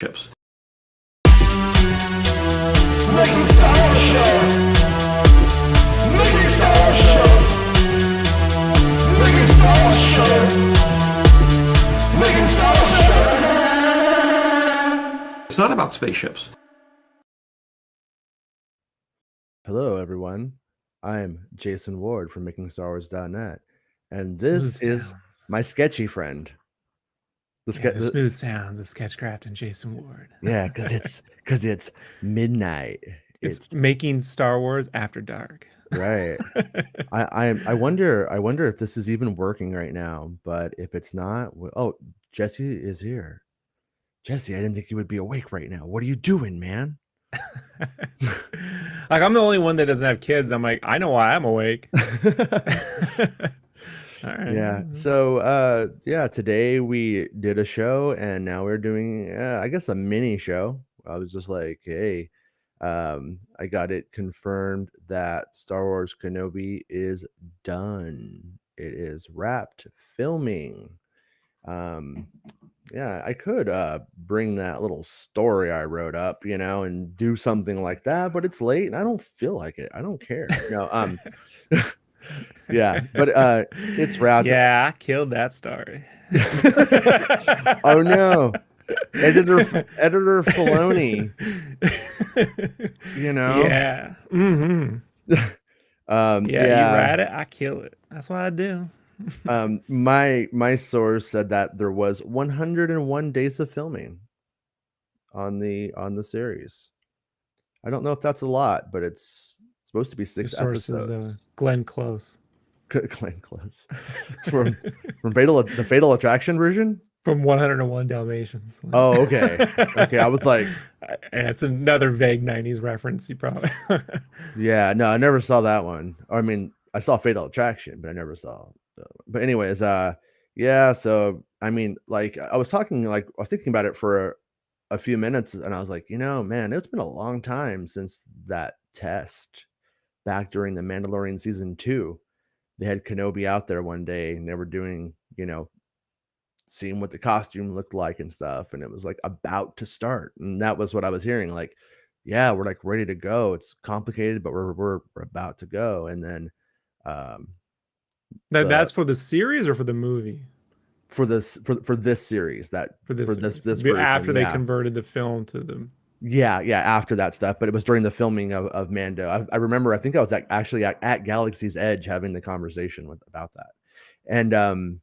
Chips. Making Star Wars Show. Making Star Wars Show. Making Star Wars Show. Making Star Wars Show. It's not about spaceships. Hello, everyone. I'm Jason Ward from MakingStarWars.net, and this is my sketchy friend. The smooth sounds of Sketchcraft and Jason Ward. Yeah, because it's midnight. It's making Star Wars after dark. Right. I wonder if this is even working right now. But if it's not, Jesse is here. Jesse, I didn't think you would be awake right now. What are you doing, man? Like, I'm the only one that doesn't have kids. I'm like, I know why I'm awake. All right. Yeah. So today we did a show, and now we're doing I guess a mini show. I was just like, hey, I got it confirmed that Star Wars Kenobi is done. It is wrapped filming. Yeah, I could bring that little story I wrote up, and do something like that, but it's late and I don't feel like it. I don't care. Yeah, but it's wrapped. Yeah, I killed that story. Oh no. Editor Filoni. Yeah. Mm-hmm. You write it, I kill it. That's what I do. My source said that there was 101 days of filming on the series. I don't know if that's a lot, but it's supposed to be 6 episodes. Glenn Close. Glenn Close from the Fatal Attraction version from 101 Dalmatians. Oh, okay. I was like, and it's another vague 90s reference. You probably. Yeah, no, I never saw that one. I mean, I saw Fatal Attraction, but I never saw. But anyways, yeah. So I mean, like, I was thinking about it for a few minutes, and I was like, man, it's been a long time since that test back during the Mandalorian season 2. They had Kenobi out there one day, and they were doing, seeing what the costume looked like and stuff, and it was like about to start, and that was what I was hearing. Like, yeah, we're like ready to go. It's complicated, but we're about to go. And then, that's for the series or for the movie? For this series, this version, after they converted the film to them. Yeah, after that stuff, but it was during the filming of Mando. I remember, I think I was actually at Galaxy's Edge having the conversation about that, and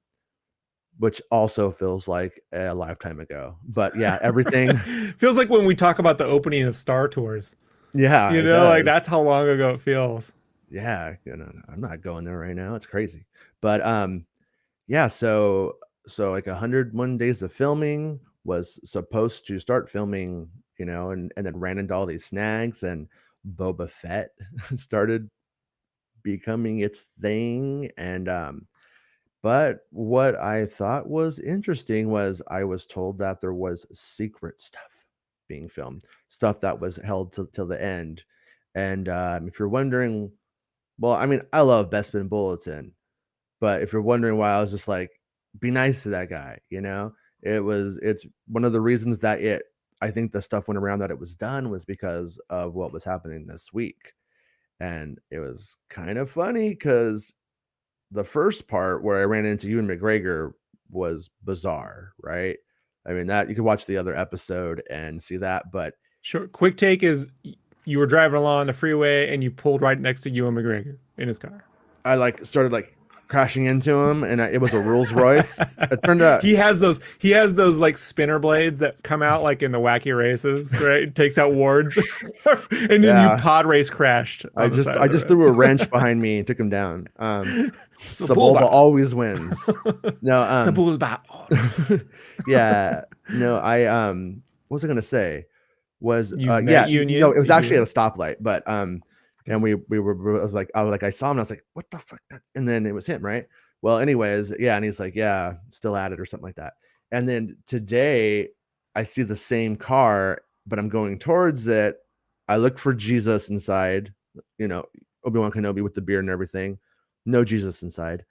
which also feels like a lifetime ago. But yeah, everything feels like when we talk about the opening of Star Tours. Yeah, like that's how long ago it feels. Yeah, I'm not going there right now. It's crazy, but yeah. So like 101 days of filming was supposed to start filming, and then ran into all these snags, and Boba Fett started becoming its thing. And but what I thought was interesting was I was told that there was secret stuff being filmed, stuff that was held till the end. And if you're wondering, well, I mean, I love Bespin Bulletin, but if you're wondering why I was just like, be nice to that guy, it's one of the reasons that I think the stuff went around that it was done was because of what was happening this week. And it was kind of funny because the first part where I ran into Ewan McGregor was bizarre, right? I mean, that you could watch the other episode and see that, but sure. Quick take is you were driving along the freeway and you pulled right next to Ewan McGregor in his car. I started crashing into him, and it was a Rolls Royce. It turned out he has those like spinner blades that come out like in the wacky races, right? It takes out wards, and then you pod race crashed. I just threw a wrench behind me and took him down. Sebulba always wins. No, Sebulba. Yeah, no, what was I gonna say? It was actually at a stoplight, but and we were, I saw him and I was like, what the fuck? And then it was him, right? Well, anyways, yeah. And he's like, yeah, still at it or something like that. And then today I see the same car, but I'm going towards it. I look for Jesus inside, Obi-Wan Kenobi with the beard and everything. No Jesus inside.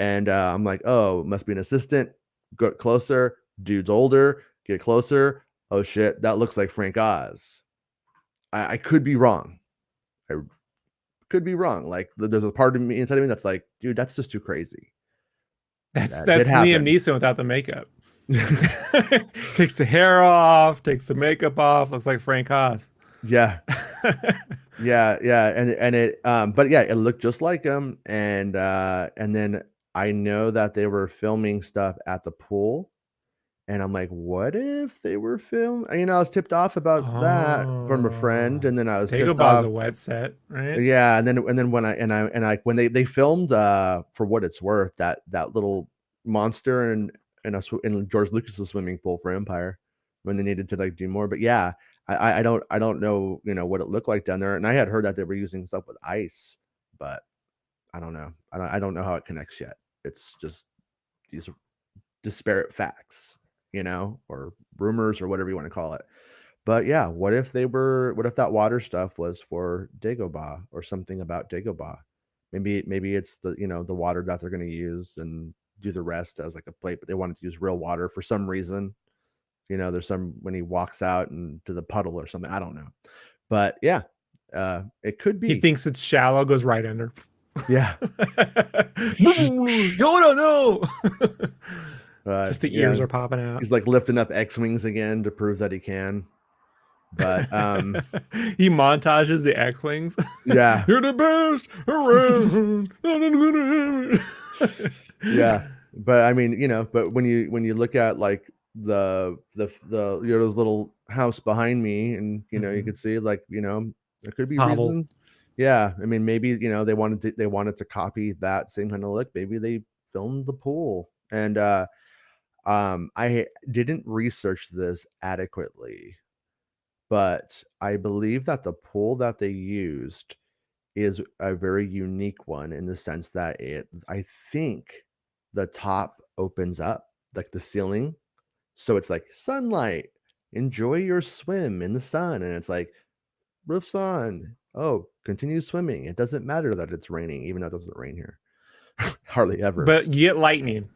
And I'm like, oh, it must be an assistant. Go closer. Dude's older. Get closer. oh shit, that looks like Frank Oz. I could be wrong. I could be wrong. Like there's a part of me inside of me that's like, dude, that's just too crazy. That's That did Liam happen. Neeson without the makeup. Takes the hair off, takes the makeup off, looks like Frank Oz. Yeah. Yeah, and it but yeah, it looked just like him, and then I know that they were filming stuff at the pool, and I'm like, what if they were I was tipped off about that from a friend, and then I was tipped Dagobah's off. a wet set, right? Yeah, and then when they filmed for what it's worth, that little monster in George Lucas's swimming pool for Empire, when they needed to like do more. But yeah, I don't know, what it looked like down there, and I had heard that they were using stuff with ice, but I don't know. I don't know how it connects yet. It's just these disparate facts, or rumors or whatever you want to call it. But yeah, what if that water stuff was for Dagobah or something about Dagobah? Maybe it's the water that they're going to use and do the rest as like a plate, but they wanted to use real water for some reason. There's some when he walks out into the puddle or something. I don't know. But yeah, it could be. He thinks it's shallow, goes right under. Yeah. Yoda, no. Just the ears Yeah, are popping out. he's like lifting up X-Wings again to prove that he can. But he montages the X-Wings. Yeah. You're the best around. Yeah. But I mean, but when you look at like the Yoda's little house behind me, and you could see like, there could be Hobble. reasons. Yeah. I mean, maybe, they wanted to copy that same kind of look. Maybe they filmed the pool. And I didn't research this adequately, but I believe that the pool that they used is a very unique one in the sense that I think the top opens up, like the ceiling. So it's like sunlight, enjoy your swim in the sun. And it's like, roof's on. Oh, continue swimming. It doesn't matter that it's raining, even though it doesn't rain here. Hardly ever. But you get lightning.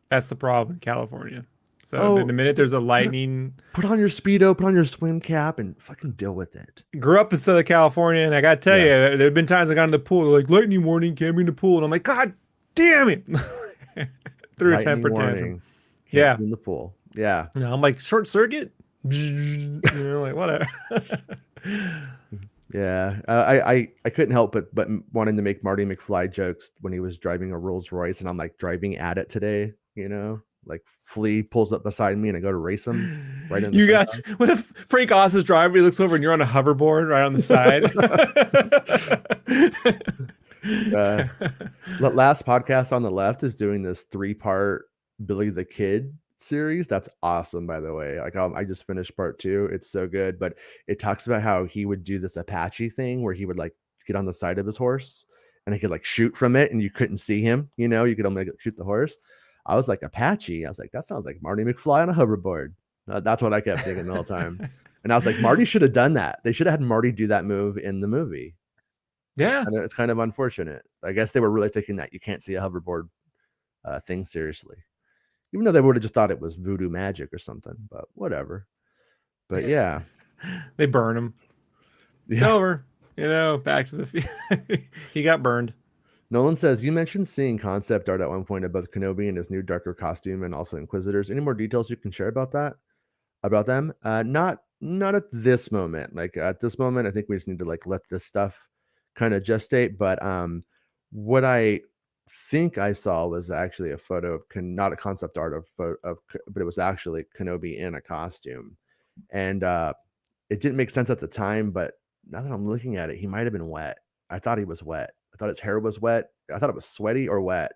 That's the problem in California. So the minute there's a lightning, put on your Speedo, put on your swim cap, and fucking deal with it. Grew up in Southern California, and I gotta tell you, there have been times I got in the pool, they're like, lightning warning, can't be in the pool. And I'm like, God damn it. Through a temper tantrum. Yeah. In the pool. Yeah. No, I'm like, short circuit? Like, whatever. Yeah. I couldn't help but wanting to make Marty McFly jokes when he was driving a Rolls Royce, and I'm like driving at it today, like Flea pulls up beside me and I go to race him right in the You got what if Frank Oz is driving, he looks over and you're on a hoverboard right on the side. Last Podcast on the Left is doing this 3-part Billy the Kid series. That's awesome, by the way. Like I just finished part 2. It's so good, but it talks about how he would do this Apache thing where he would like get on the side of his horse and he could like shoot from it and you couldn't see him, you could only shoot the horse. I was like, Apache. I was like, that sounds like Marty McFly on a hoverboard. That's what I kept thinking the whole time. And I was like, Marty should have done that. They should have had Marty do that move in the movie. Yeah. It's kind of unfortunate. I guess they were really taking that you can't see a hoverboard thing seriously. Even though they would have just thought it was voodoo magic or something, but whatever. But yeah. They burn him. It's over. Back to the he got burned. Nolan says, you mentioned seeing concept art at one point of both Kenobi and his new darker costume and also Inquisitors. Any more details you can share about that? About them? Not at this moment. Like at this moment, I think we just need to like let this stuff kind of gestate. But what I think I saw was actually a photo of not a concept art but it was actually Kenobi in a costume. And it didn't make sense at the time, but now that I'm looking at it, he might have been wet. I thought he was wet. I thought his hair was wet. I thought it was sweaty or wet,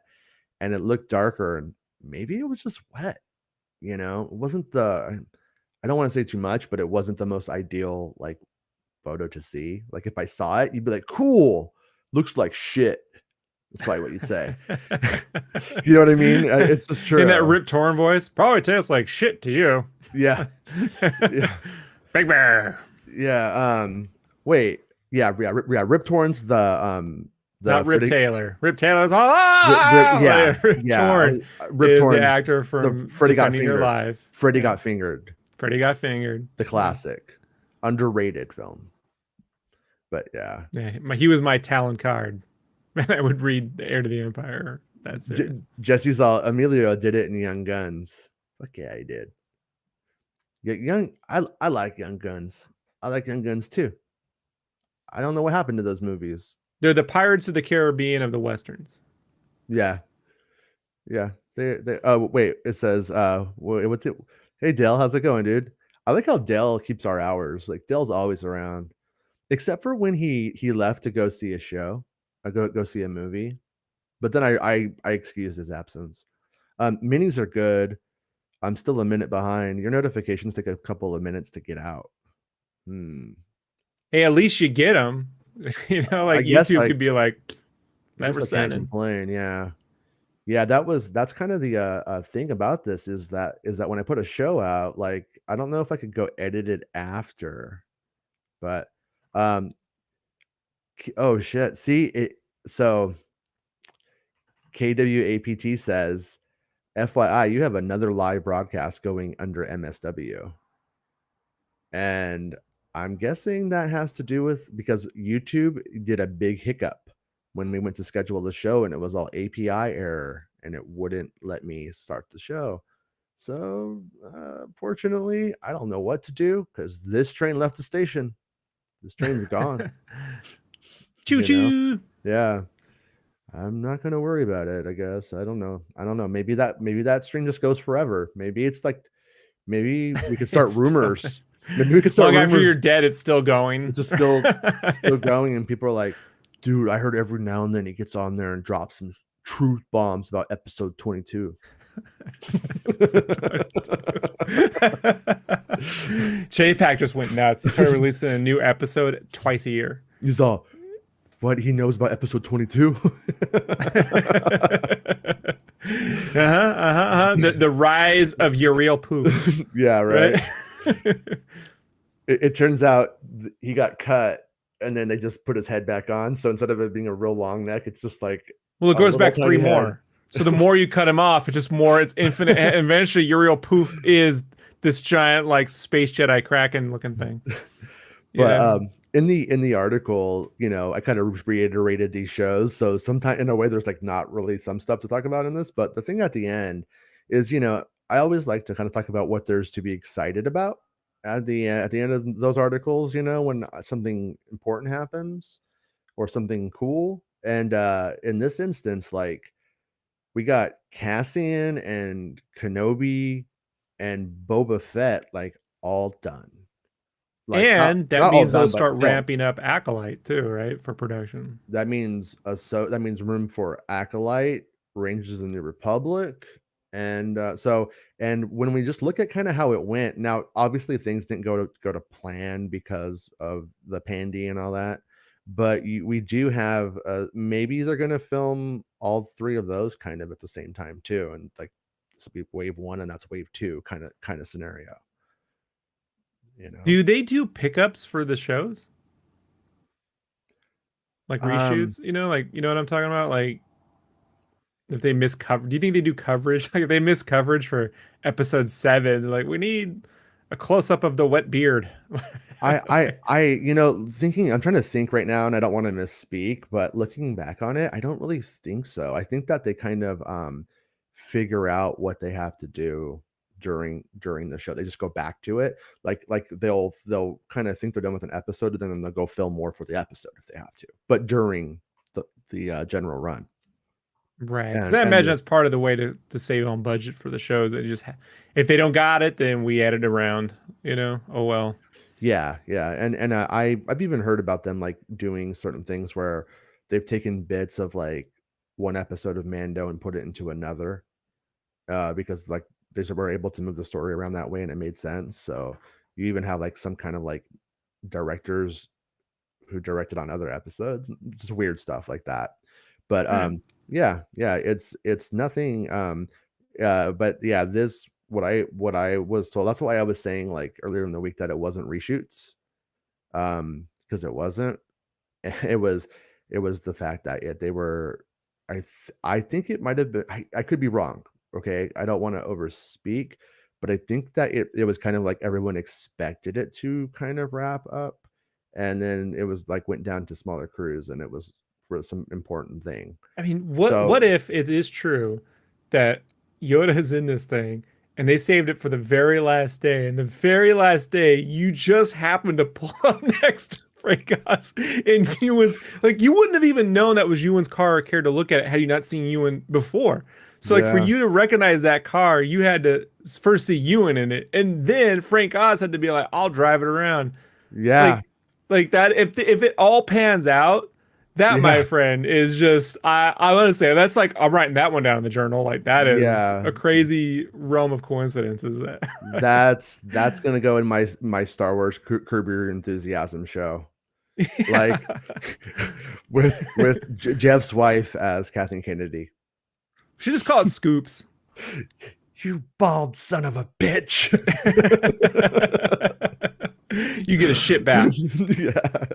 and it looked darker, and maybe it was just wet. It wasn't I don't want to say too much, but it wasn't the most ideal like photo to see. Like if I saw it, you'd be like, cool, looks like shit. That's probably what you'd say. You know what I mean? It's just true. In that Rip Torn voice, probably tastes like shit to you. Yeah. Yeah. Big Bear. Yeah. Wait. Yeah. Rip Torn's not Rip Taylor. Rip Taylor's Rip Torn Rip is Torn, the actor from Freddy Got Defending Your Fingered. Life. Freddy Got Fingered. Freddy Got Fingered. The classic. Underrated film. But yeah. He was my talent card. I would read The Heir to the Empire. That's it. Jesse's all, Emilio did it in Young Guns. Fuck yeah, he did. I like Young Guns. I like Young Guns too. I don't know what happened to those movies. They're the Pirates of the Caribbean of the Westerns. Yeah. Yeah. They oh wait, it says what's it? Hey Dale, how's it going, dude? I like how Dale keeps our hours. Like Dale's always around. Except for when he left to go see a show. I go see a movie. But then I excused his absence. Minis are good. I'm still a minute behind. Your notifications take a couple of minutes to get out. Hey, at least you get them. You know, like YouTube could be like, never sent in. Complain, yeah. Yeah, that's kind of the thing about this is that when I put a show out, like I don't know if I could go edit it after, but oh shit. See it. So KWAPT says, FYI, you have another live broadcast going under MSW. And I'm guessing that has to do with because YouTube did a big hiccup when we went to schedule the show and it was all API error and it wouldn't let me start the show. So fortunately, I don't know what to do because this train left the station. This train's gone. Choo-choo. Yeah. I'm not going to worry about it, I guess. I don't know. Maybe that stream just goes forever. Maybe it's like, maybe we could start rumors. Maybe we could start long rumors. After you're dead, it's still going. It's just still going. And people are like, dude, I heard every now and then he gets on there and drops some truth bombs about episode 22. J-Pack just went nuts. He started releasing a new episode twice a year. He's all, what he knows about episode 22? The rise of Uriel poop. Yeah, right. It turns out he got cut and then they just put his head back on. So instead of it being a real long neck, it's just like, well, it goes back 3 more. So the more you cut him off, it's just more, it's infinite. And eventually Uriel poof is this giant like space Jedi Kraken looking thing. But in the article, you know, I kind of reiterated these shows. So sometimes in a way there's like not really some stuff to talk about in this, but the thing at the end is, you know, I always like to kind of talk about what there's to be excited about at the end of those articles, you know, when something important happens or something cool. And in this instance, like we got Cassian and Kenobi and Boba Fett like all done. Like, and that means they'll start ramping up Acolyte too, right? For production. That means that means room for Acolyte, Rangers in the Republic, and and when we just look at kind of how it went, now obviously things didn't go to plan because of the pandy and all that, but we do have maybe they're going to film all 3 of those kind of at the same time too, and like this will be wave 1 and that's wave 2 kind of scenario. You know. Do they do pickups for the shows? Like reshoots, you know, like, you know what I'm talking about? Like if they miss cover, do you think they do coverage? Like if they miss coverage for episode 7, like we need a close up of the wet beard. I you know, I'm trying to think right now and I don't want to misspeak, but looking back on it, I don't really think so. I think that they kind of figure out what they have to do during the show. They just go back to it. Like they'll kind of think they're done with an episode and then they'll go film more for the episode if they have to, but during the general run. Right. Because I imagine that's part of the way to save on budget for the shows. That just if they don't got it, then we add it around, you know. Oh well. Yeah. And I've even heard about them like doing certain things where they've taken bits of like one episode of Mando and put it into another because like they were able to move the story around that way and it made sense. So you even have like some kind of like directors who directed on other episodes, just weird stuff like that. But yeah, it's nothing. But yeah, this what I was told. That's why I was saying like earlier in the week that it wasn't reshoots, because it wasn't. It was the fact that they were. I think it might have been. I could be wrong. Okay, I don't want to overspeak, but I think that it was kind of like everyone expected it to kind of wrap up, and then it was like went down to smaller crews, and it was for some important thing. I mean, So what if it is true that Yoda is in this thing and they saved it for the very last day, and the very last day you just happened to pull up next to Frank Oz in Ewan's, like you wouldn't have even known that was Ewan's car or cared to look at it had you not seen Ewan before. So like for yeah, you to recognize that car, you had to first see Ewan in it, and then Frank Oz had to be like, "I'll drive it around." yeah, Like that. If it all pans out, that, my yeah, friend, is just I want to say that's like I'm writing that one down in the journal. Like that is yeah. a crazy realm of coincidences. That's gonna go in my Star Wars Curb Your Enthusiasm show, like Yeah. with Jeff's wife as Kathleen Kennedy. Should just call it Scoops. You bald son of a bitch. You get a shit bath. Yeah.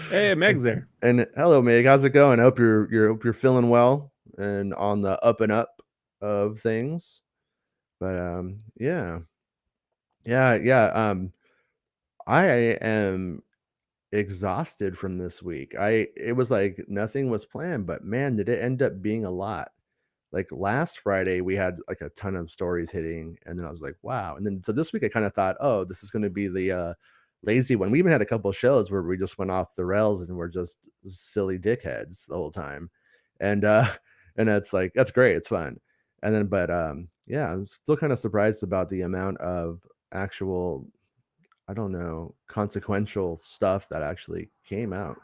Hey, Meg's there. And hello, Meg. How's it going? I hope you're feeling well and on the up and up of things. But yeah. Yeah. I am exhausted from this week. It was like nothing was planned, but man, did it end up being a lot. Like last Friday, we had like a ton of stories hitting, and then I was like, wow. And then so this week, I kind of thought, oh, this is going to be the lazy one. We even had a couple of shows where we just went off the rails and we're just silly dickheads the whole time, and and it's like that's great, it's fun. And then, but yeah, I'm still kind of surprised about the amount of actual, I don't know, consequential stuff that actually came out,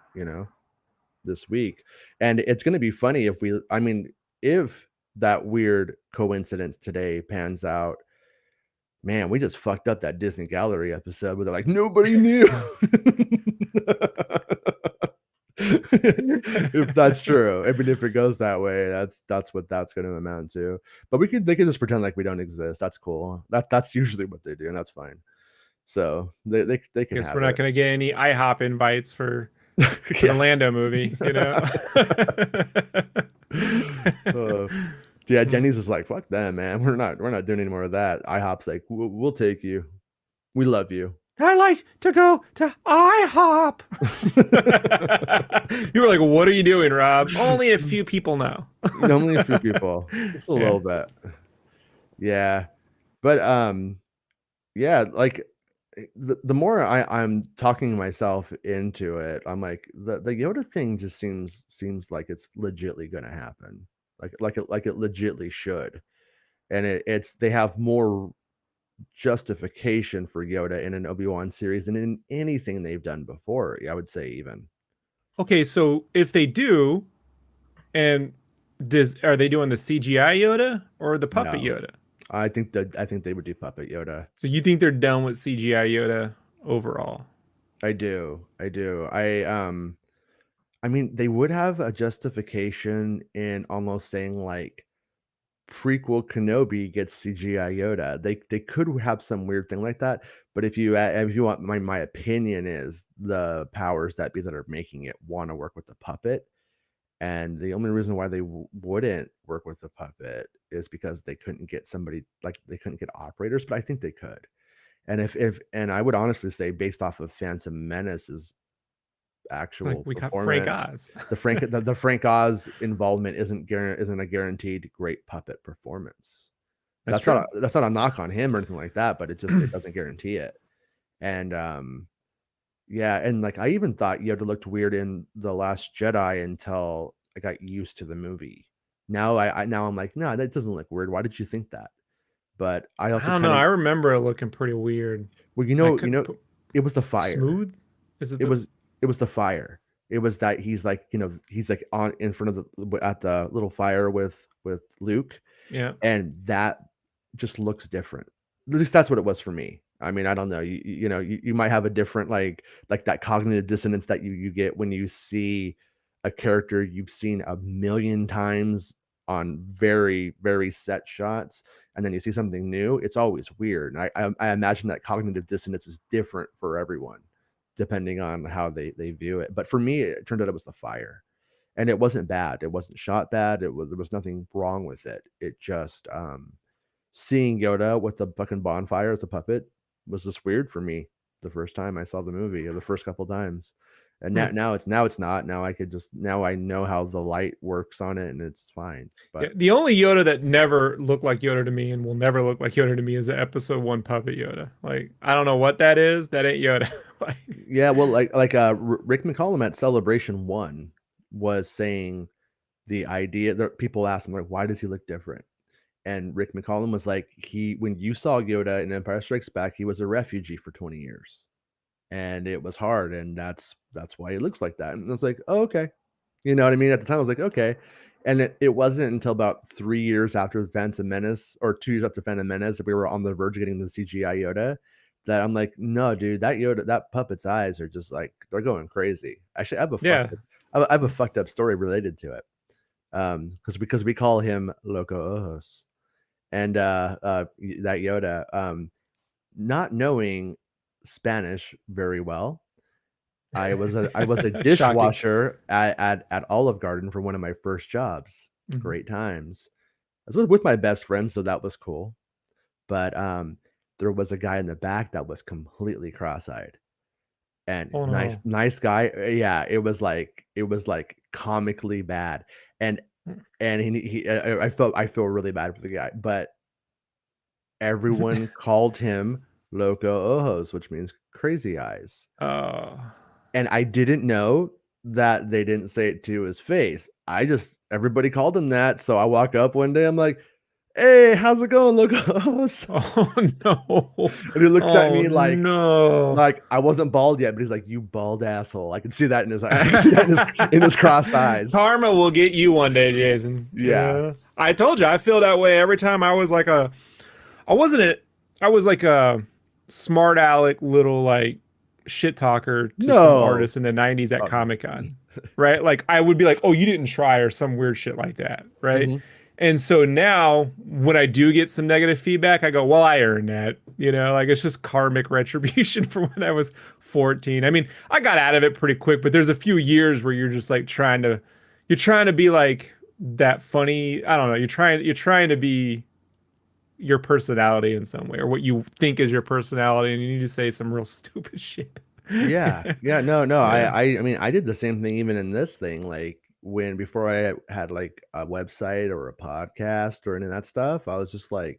this week. And it's going to be funny I mean, if that weird coincidence today pans out, man, we just fucked up that Disney Gallery episode where they're like, nobody knew. If that's true, I mean, if it goes that way, that's what that's going to amount to. But they could just pretend like we don't exist. That's cool. That's usually what they do, and that's fine. So they can Guess have we're not it. gonna get any IHOP invites for the Lando movie, Uh, yeah, Denny's is like, fuck them, man. We're not doing any more of that. IHOP's like, we'll take you. We love you. I like to go to IHOP. You were like, what are you doing, Rob? Only a few people know. Only a few people. Just a little bit. Yeah. But yeah, like the more I'm talking myself into it, I'm like the Yoda thing just seems like it's legitly gonna happen. Like it legitly should. And it's they have more justification for Yoda in an Obi-Wan series than in anything they've done before. Yeah, I would say even. Okay, so if they do, and are they doing the CGI Yoda or the puppet No. Yoda? I think they would do puppet Yoda. So you think they're done with CGI Yoda overall? I do. I mean, they would have a justification in almost saying like prequel Kenobi gets CGI Yoda. They could have some weird thing like that, but if you want my opinion is the powers that be that are making it want to work with the puppet, and the only reason why they wouldn't work with the puppet is because they couldn't get somebody, like they couldn't get operators, but I think they could. And if and I would honestly say based off of Phantom Menace's Like actual we got Frank performance, Oz. the Frank Oz involvement isn't a guaranteed great puppet performance. That's true. That's not a knock on him or anything like that, but it doesn't guarantee it. And yeah, and like I even thought Yoda looked weird in The Last Jedi until I got used to the movie. Now now I'm like, no, that doesn't look weird. Why did you think that? But I I also don't know. I remember it looking pretty weird. well, it was the fire. Smooth? Is it? It was the fire. It was that he's like, he's like on in front of at the little fire with Luke, Yeah. and that just looks different. At least that's what it was for me. I mean, I don't know. You might have a different like that cognitive dissonance that you get when you see a character you've seen a million times on very, very set shots, and then you see something new. It's always weird. And I imagine that cognitive dissonance is different for everyone, depending on how they view it. But for me, it turned out it was the fire. And it wasn't bad. It wasn't shot bad. There was nothing wrong with it. It just seeing Yoda with the fucking bonfire as a puppet was just weird for me the first time I saw the movie, or the first couple times. And now it's not. Now I know how the light works on it, and it's fine. But Yeah, the only Yoda that never looked like Yoda to me and will never look like Yoda to me is the episode 1 puppet Yoda. Like, I don't know what that is. That ain't Yoda. Like, yeah, well, Rick McCollum at Celebration 1 was saying the idea that people asked him, like, why does he look different? And Rick McCollum was like, when you saw Yoda in Empire Strikes Back, he was a refugee for 20 years. And it was hard, and that's why he looks like that. And I was like, oh, okay. You know what I mean? At the time, I was like, okay. And it wasn't until about 3 years after Phantom Menace, or 2 years after Phantom Menace, that we were on the verge of getting the CGI Yoda, that I'm like, no, dude, that Yoda, that puppet's eyes are just like, they're going crazy. Actually, yeah. I have a fucked up story related to it. Because we call him Loco Ojos. And that Yoda, not knowing Spanish very well, I was a dishwasher at Olive Garden for one of my first jobs. Mhm. Great times. I was with my best friend, so that was cool. But there was a guy in the back that was completely cross-eyed. And Oh, no. nice guy. Yeah, it was like comically bad. And I feel really bad for the guy, but everyone called him Loco Ojos, which means crazy eyes. And I didn't know that they didn't say it to his face. Everybody called him that. So I walk up one day, I'm like, hey, how's it going, Loco Ojos? Oh, no. And he looks at me like, no. like I wasn't bald yet, but he's like, you bald asshole. I can see that in his eyes. I can see that in his crossed eyes. Karma will get you one day, Jason. Yeah. I told you, I feel that way every time. I was like a smart aleck little like shit talker to some artists in the 90s at Comic-Con. Right? Like I would be like, oh, you didn't try, or some weird shit like that. Right? Mm-hmm. And so now when I do get some negative feedback, I go, well, I earned that. You know, like it's just karmic retribution for when I was 14. I mean, I got out of it pretty quick, but there's a few years where you're just like trying to be like that funny. I don't know. You're trying to be your personality in some way, or what you think is your personality, and you need to say some real stupid shit. Yeah. No. Yeah. I mean, I did the same thing even in this thing. Like before I had like a website or a podcast or any of that stuff, I was just like,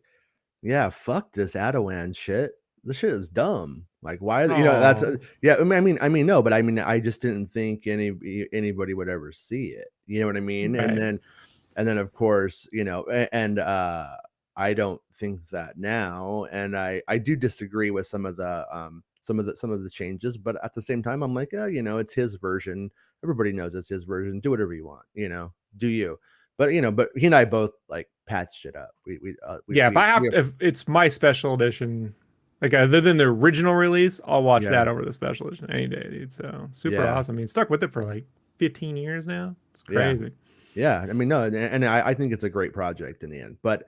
yeah, fuck this Adawan shit. This shit is dumb. Like, why? That's yeah. I mean, no, but I mean, I just didn't think anybody would ever see it. You know what I mean? Right. And then of course, and I don't think that now, and I do disagree with some of the changes, but at the same time, I'm like, it's his version. Everybody knows it's his version. Do whatever you want, do you? But but he and I both like patched it up. If it's my special edition, like other than the original release, I'll watch that over the special edition any day, dude. So super awesome. I mean, stuck with it for like 15 years now. It's crazy. Yeah. I mean, no, and I think it's a great project in the end. But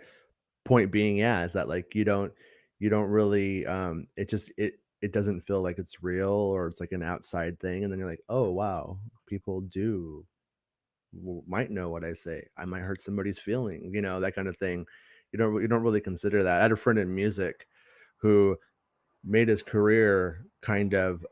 point being, is that like you don't really it doesn't feel like it's real, or it's like an outside thing, and then you're like, oh wow, people might know what I say. I might hurt somebody's feeling, that kind of thing. You don't really consider that. I had a friend in music who made his career kind of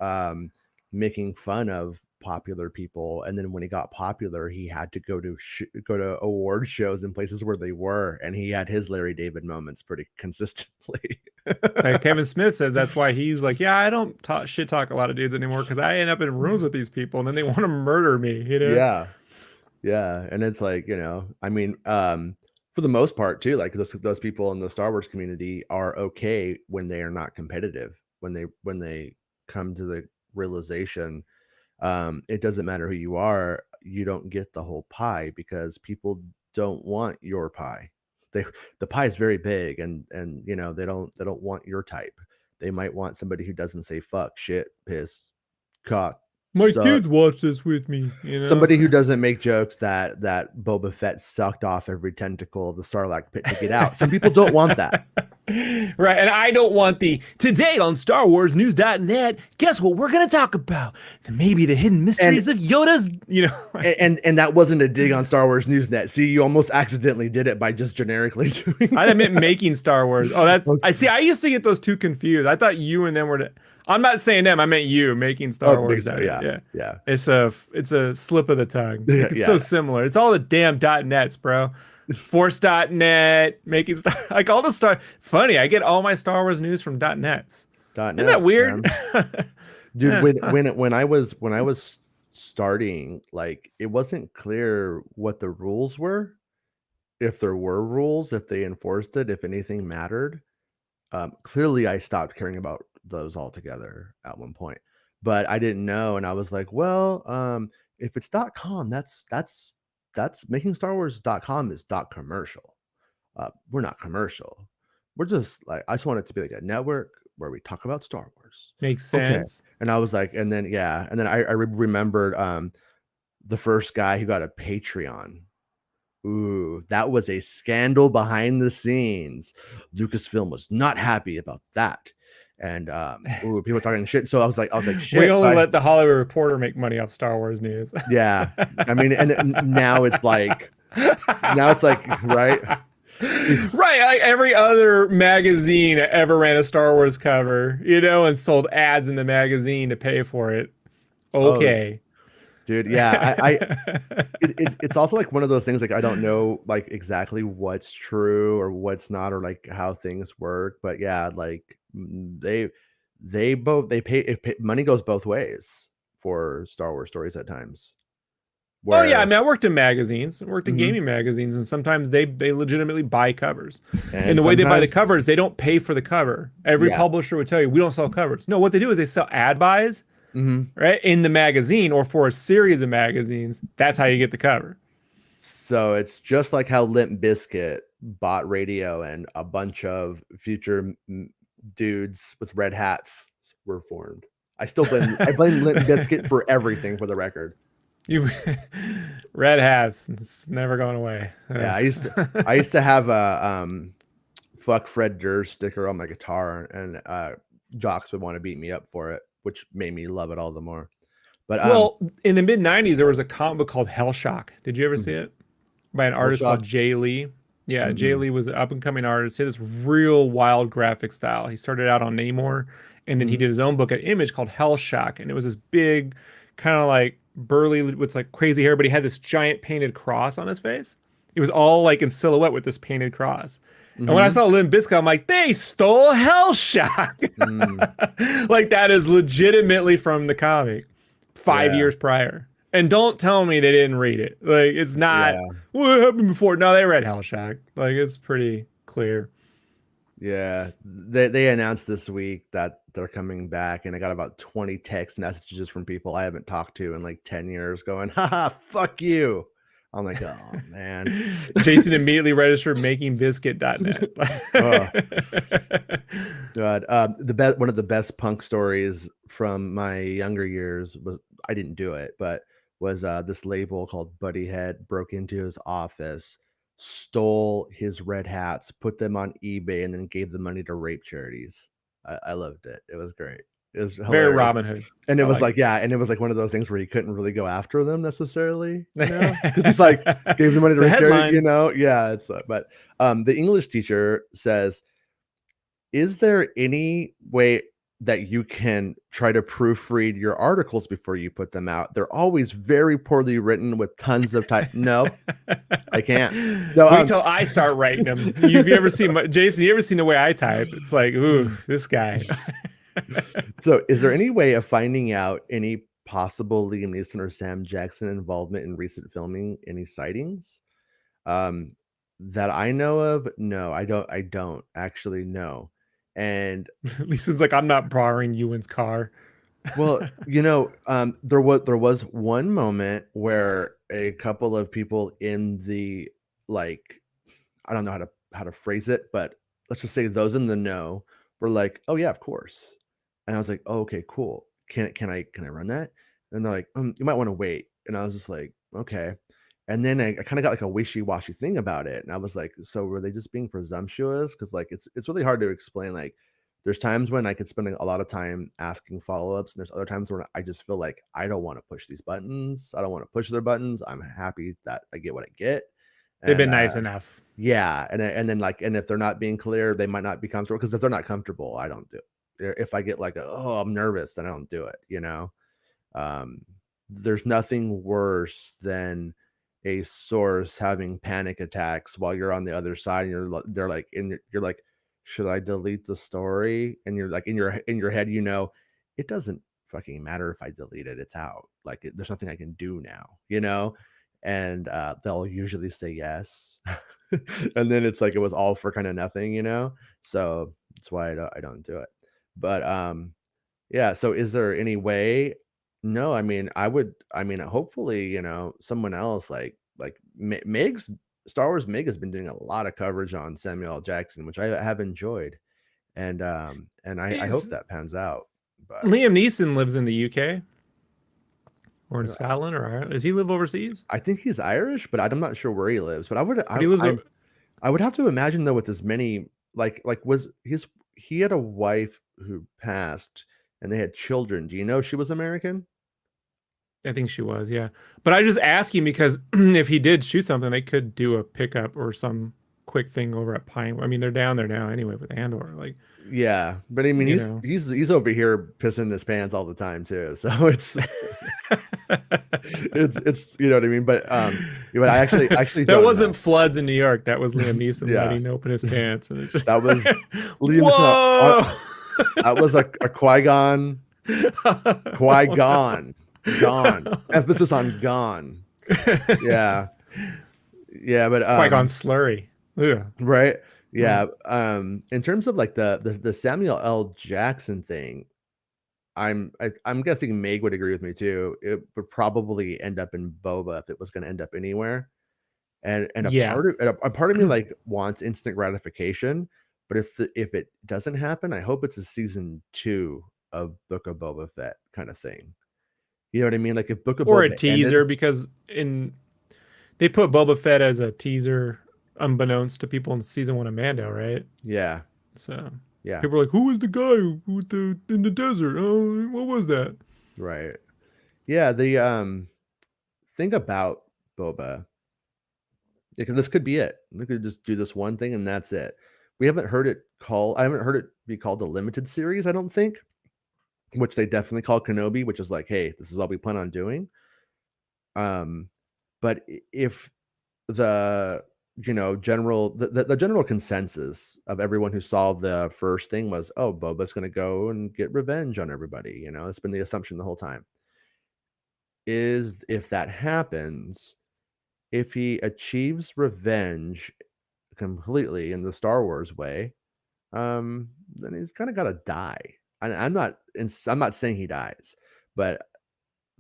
making fun of popular people, and then when he got popular, he had to go to award shows in places where they were, and he had his Larry David moments pretty consistently. It's like Kevin Smith says that's why he's like, yeah, I don't shit talk a lot of dudes anymore, because I end up in rooms with these people and then they want to murder me. Yeah, and it's like, I mean, for the most part too, like those people in the Star Wars community are okay when they are not competitive, when they come to the realization, it doesn't matter who you are, you don't get the whole pie, because people don't want your pie. The pie is very big, and they don't want your type. They might want somebody who doesn't say fuck, shit, piss, cock. My kids watch this with me, Somebody who doesn't make jokes that Boba Fett sucked off every tentacle of the Sarlacc pit to get out. Some people don't want that. Right, and I don't want the today on StarWarsNews.net. Guess what we're gonna talk about? Maybe the hidden mysteries of Yoda's. And that wasn't a dig on Star Wars Newsnet. See, you almost accidentally did it by just generically doing. I meant making Star Wars. Oh, that's Okay. I see. I used to get those two confused. I thought you and them were. I'm not saying them. I meant you making Star Wars. Yeah. It's a slip of the tongue. Yeah, It's so similar. It's all the damn .nets, bro. Force.net, making Star like all the Star. Funny, I get all my Star Wars news from .nets. .net, Isn't that weird? Dude, when I was starting, like it wasn't clear what the rules were, if there were rules, if they enforced it, if anything mattered. Clearly I stopped caring about those altogether at one point, but I didn't know, and I was like, well, if it's .com, that's MakingStarWars.com is .commercial. We're not commercial. We're just like, I just want it to be like a network where we talk about Star Wars. Makes Okay. sense. And I was like, and then I remembered the first guy who got a Patreon. Ooh, that was a scandal behind the scenes. Lucasfilm was not happy about that. And people talking shit. So I was like, shit. We only let the Hollywood Reporter make money off Star Wars news. Yeah. I mean, and now it's like, right? Right, like every other magazine ever ran a Star Wars cover, and sold ads in the magazine to pay for it. Okay. Dude, yeah, it's also like one of those things, like I don't know like exactly what's true or what's not, or like how things work, but yeah, like they money goes both ways for Star Wars stories at times. Oh yeah, I mean, I worked in magazines, worked in Mhm. gaming magazines, and sometimes they legitimately buy covers. And the way sometimes they buy the covers, they don't pay for the cover. Every Yeah. publisher would tell you, we don't sell covers. No, what they do is they sell ad buys, right, in the magazine or for a series of magazines. That's how you get the cover. So it's just like how Limp Bizkit bought radio and a bunch of future dudes with red hats were formed. I blame Limp Bizkit for everything, for the record. You red hats, it's never going away. Yeah, I used to have a fuck Fred Durst sticker on my guitar, and jocks would want to beat me up for it, which made me love it all the more. But well, in the mid 90s there was a comic book called Hellshock. Did you ever see it? By an artist called Jay Lee. Yeah, Jay Lee was an up and coming artist. He had this real wild graphic style. He started out on Namor, and then he did his own book at Image called Hellshock, and it was this big, kind of like burly with like crazy hair, but he had this giant painted cross on his face. It was all like in silhouette with this painted cross. And when I saw Limp Bizkit, I'm like, they stole Hellshock. Like that is legitimately from the comic 5 years prior. And don't tell me they didn't read it. Like it's not what happened before. No, they read Hellshock. Like it's pretty clear. Yeah, they announced this week that they're coming back, and I got about 20 text messages from people I haven't talked to in like 10 years going, haha, fuck you. I'm like, oh man. Jason immediately registered MakingBiscuit.net. God, one of the best punk stories from my younger years was, I didn't do it, but was this label called Buddy Head broke into his office, stole his red hats, put them on eBay, and then gave the money to rape charities. I loved it. It was great. It was hilarious. Very Robin Hood. And it was like, and it was like one of those things where you couldn't really go after them necessarily, because he's like gave the money to rape charity, Yeah, it's but the English teacher says, is there any way that you can try to proofread your articles before you put them out? They're always very poorly written with tons of type. No, I can't. No, wait till I start writing them. You've ever seen Jason? You ever seen the way I type? It's like, ooh, this guy. So, is there any way of finding out any possible Liam Neeson or Sam Jackson involvement in recent filming? Any sightings? That I know of? No, I don't actually know. And Leeson's like, I'm not borrowing Ewan's car. well, there was one moment where a couple of people in the, like, I don't know how to phrase it, but let's just say those in the know were like, oh yeah, of course. And I was like, oh, okay, cool. Can I run that? And they're like, you might want to wait. And I was just like, okay. And then I kind of got like a wishy-washy thing about it, and I was like, so were they just being presumptuous? Because like it's really hard to explain. Like there's times when I could spend a lot of time asking follow-ups, and there's other times when I just feel like I don't want to push these buttons. I don't want to push their buttons. I'm happy that I get what I get. They've And been nice enough. yeah, and then like, and if they're not being clear, they might not be comfortable, because if they're not comfortable, I don't do it. If I get like oh, I'm nervous, then I don't do it, you know. um, there's nothing worse than a source having panic attacks while you're on the other side, and they're like, and you're like, should I delete the story? And you're like, in your head, you know, it doesn't fucking matter if I delete it, it's out. Like there's nothing I can do now, you know. And they'll usually say yes. And then it's like it was all for kind of nothing, you know. So that's why I don't do it. But yeah, so is there any way? No, I mean, I mean, hopefully, you know, someone else like Meg's Star Wars Meg has been doing a lot of coverage on Samuel L. Jackson, which I have enjoyed. And I hope Is that pans out. But Liam Neeson lives in the UK or in Scotland or Ireland? Does he live overseas? I think he's Irish, but I'm not sure where he lives. But But he lives. I would have to imagine though, with as many like was he had a wife who passed and they had children. Do you know she was American? I think she was, yeah. But I just asking because if he did shoot something, they could do a pickup or some quick thing over at Pine. I mean, they're down there now anyway with Andor. Like, Yeah, but I mean, you know, he's over here pissing his pants all the time too. So it's you know what I mean. But I actually that don't wasn't know. floods in New York. That was Liam Neeson Yeah, letting open his pants, and it just that was Liam Neeson. whoa. That was a Qui-Gon, Qui-Gon, gone. Emphasis on gone. Yeah, yeah, but Qui-Gon slurry. Ugh. right. Mm. Yeah. In terms of like the Samuel L. Jackson thing, I'm guessing Meg would agree with me too. It would probably end up in Boba if it was going to end up anywhere. And Yeah. a part of me like wants instant gratification, but if it doesn't happen, I hope it's a season 2 of Book of Boba Fett kind of thing. You know what I mean? Like if Book of Or a Boba ended, teaser because they put Boba Fett as a teaser unbeknownst to people in season 1 of Mando, right? yeah, So yeah, people are like, "Who was the guy with the in the desert? Oh, what was that?" right, yeah. The thing about Boba, because this could be it. We could just do this one thing and that's it. I haven't heard it be called a limited series, I don't think, which they definitely call Kenobi, which is like, hey, this is all we plan on doing. But if the the general consensus of everyone who saw the first thing was, oh, Boba's going to go and get revenge on everybody. You know, it's been the assumption the whole time. Is if that happens, if he achieves revenge completely in the Star Wars way, then he's kind of got to die. I'm not saying he dies, but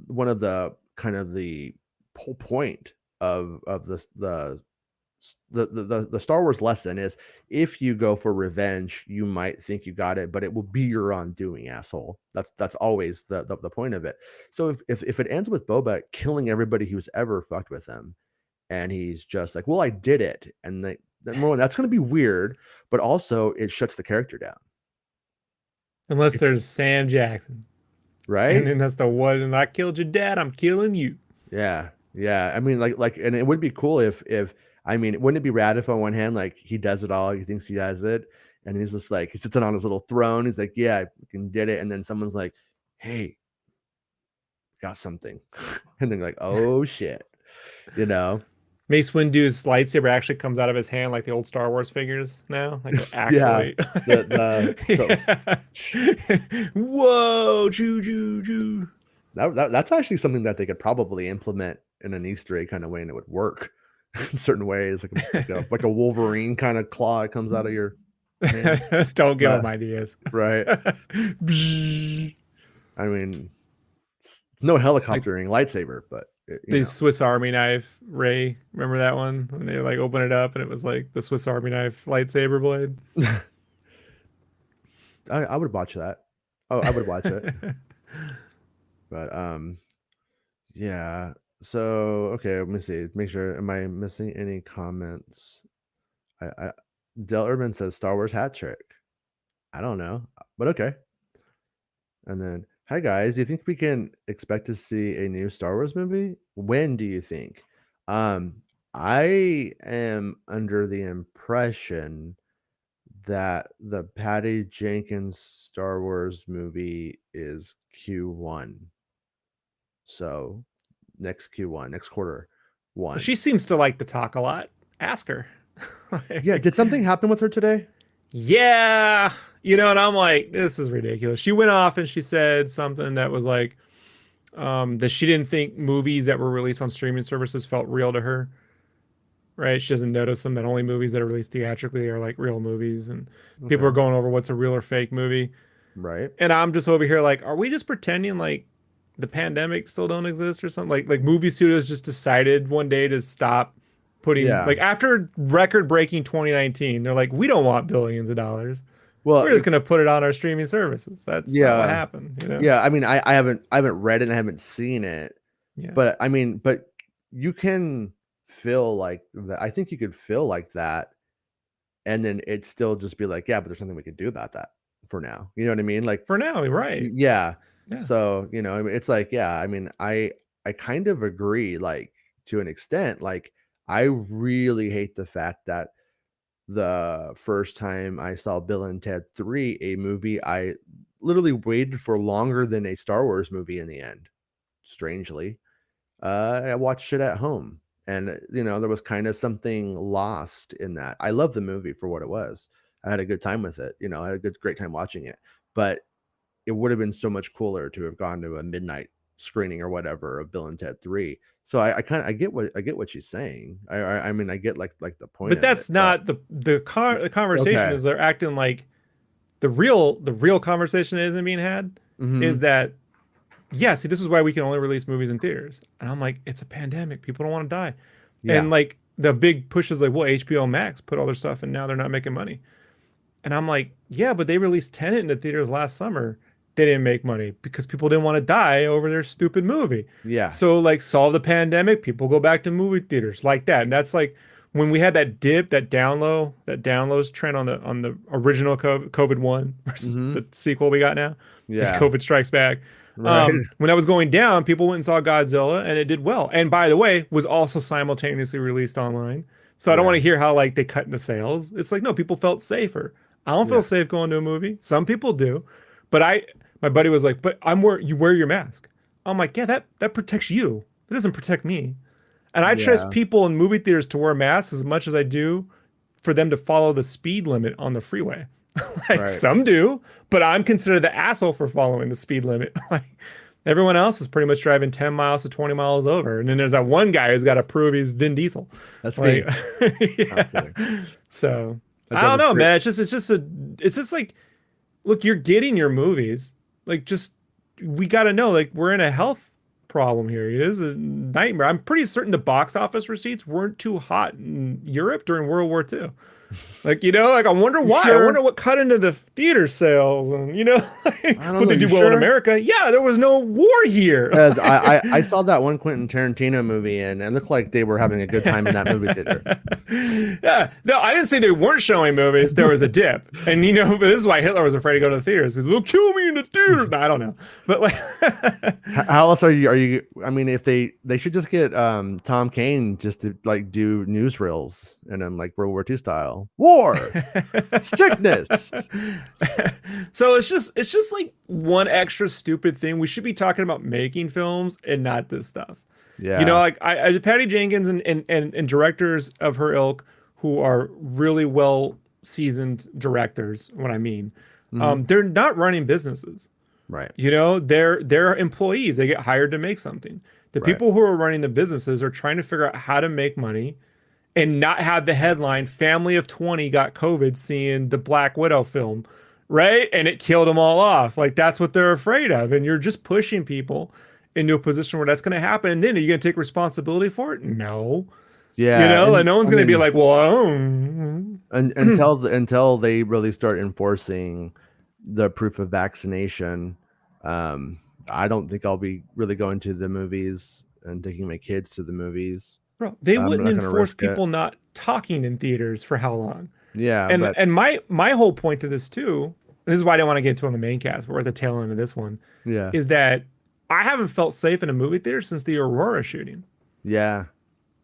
one of the kind of the whole point of the Star Wars lesson is, if you go for revenge, you might think you got it, but it will be your undoing, asshole. That's always the point of it. So if it ends with Boba killing everybody who's ever fucked with him, and he's just like, well, I did it, and number one, that's going to be weird, but also it shuts the character down, Unless there's Sam Jackson, and right? then that's the one. And I killed your dad. I'm killing you. Yeah, yeah. I mean, and it would be cool if I mean, wouldn't it be rad if on one hand, like he does it all, he thinks he does it, and he's just like he sits on his little throne, he's like, yeah, I fucking did it, and then someone's like, hey, got something, and then you're like, oh shit, you know? Mace Windu's lightsaber actually comes out of his hand like the old Star Wars figures now. Like it Yeah, actually. the Whoa, choo choo choo. that's actually something that they could probably implement in an Easter egg kind of way, and it would work in certain ways, like a Wolverine kind of claw that comes out of your hand. Don't give But them ideas. right, I mean, no helicoptering lightsaber, but The Swiss Army knife, Ray. Remember that one when they like open it up and it was like the Swiss Army knife lightsaber blade? I would watch that. Oh, I would watch it. But yeah, So okay, let me see. Make sure. Am I missing any comments? I Del Urban says Star Wars hat trick. I don't know, but okay. And then, hi guys, do you think we can expect to see a new Star Wars movie? When do you think? Um, I am under the impression that the Patty Jenkins Star Wars movie is Q1. So next Q1, next quarter Well, one. she seems to like to talk a lot. Ask her. Yeah, Like, did something happen with her today? yeah, you know, and I'm like, this is ridiculous. She went off and she said something that was like, that she didn't think movies that were released on streaming services felt real to her. Right? She doesn't notice them that only movies that are released theatrically are like real movies, and people are Okay. going over what's a real or fake movie. Right. And I'm just over here like, are we just pretending like the pandemic still don't exist or something? Like movie studios just decided one day to stop putting Yeah. like after record breaking 2019, they're like, we don't want billions of dollars. Well, We're just gonna put it on our streaming services. That's not what yeah. happened, you know? Yeah, I mean, I haven't read it and I haven't seen it, Yeah. but I mean, but you can feel like that. I think you could feel like that, and then it still just be like, yeah, but there's nothing we could do about that for now. You know what I mean? Like, For now, right. yeah. Yeah. So I mean, it's like, yeah. I mean, I kind of agree, like to an extent. Like, I really hate the fact that the first time I saw Bill and Ted 3, a movie I literally waited for longer than a Star Wars movie in the end, strangely. I watched it at home, and, there was kinda something lost in that. I love the movie for what it was. I had a good time with it, I had a great time watching it, but it would have been so much cooler to have gone to a midnight screening or whatever of Bill and Ted 3. So I get what she's saying. I mean, I get, like, the point But of it, that's but not the conversation okay. is they're acting like the real conversation that isn't being had is Mhm. that yeah, see, this is why we can only release movies in theaters. And I'm like, it's a pandemic. People don't want to die. Yeah. And like the big push is like, well, HBO Max put all their stuff and now they're not making money. And I'm like, yeah, but they released Tenet into theaters last summer. They didn't make money because people didn't want to die over their stupid movie. Yeah. So like solve the pandemic, people go back to movie theaters like that. And that's like when we had that dip, that downloads trend on the original COVID one versus Mhm. the sequel we got now, like Yeah. COVID Strikes Back. Right. When that was going down, people went and saw Godzilla and it did well. And by the way, was also simultaneously released online. So I don't Yeah. want to hear how like they cut into sales. It's like, no, people felt safer. I don't Yeah. feel safe going to a movie. Some people do, but my buddy was like, but you wear your mask. I'm like, yeah, that protects you. It doesn't protect me. And I trust Yeah. people in movie theaters to wear masks as much as I do for them to follow the speed limit on the freeway. Like Right. some do, but I'm considered the asshole for following the speed limit. Like everyone else is pretty much driving 10 miles to 20 miles over. And then there's that one guy who's got to prove he's Vin Diesel. That's Like, me. I'm yeah. kidding. So I I drove don't a know, straight man. It's just like, look, you're getting your movies. Like, just we got to know, like, we're in a health problem here. It is a nightmare. I'm pretty certain the box office receipts weren't too hot in Europe during World War II. Like, like I wonder You why. I sure? wonder what cut into the theater sales, and like, I don't but know, they you do well in sure? America. Yeah, there was no war here. 'Cause I saw that one Quentin Tarantino movie, and it looked like they were having a good time in that movie theater. Yeah, no, I didn't say they weren't showing movies. There was a dip, and but this is why Hitler was afraid to go to the theaters because they'll kill me in the theater. No, I don't know, but like, How else are you I mean, if they should just get Tom Kane just to like do newsreels and then like World War II style. War, sickness. so it's just like one extra stupid thing. We should be talking about making films and not this stuff. Yeah. Like I Patty Jenkins and directors of her ilk who are really well seasoned directors. What I mean, Mhm. they're not running businesses. Right. They're employees. They get hired to make something. The Right. people who are running the businesses are trying to figure out how to make money and not have the headline family of 20 got COVID seeing the Black Widow film, right? And it killed them all off. Like that's what they're afraid of. And you're just pushing people into a position where that's going to happen. And then are you going to take responsibility for it? No. Yeah, And and no one's I going to be mean, like, well, oh. until they really start enforcing the proof of vaccination, I don't think I'll be really going to the movies and taking my kids to the movies. Bro, they I'm wouldn't not gonna enforce risk it. people not talking in theaters for how long? Yeah, And but and my whole point to this too, and this is why I didn't want to get to on the main cast, but we're at the tail end of this one, yeah, is that I haven't felt safe in a movie theater since the Aurora shooting. yeah,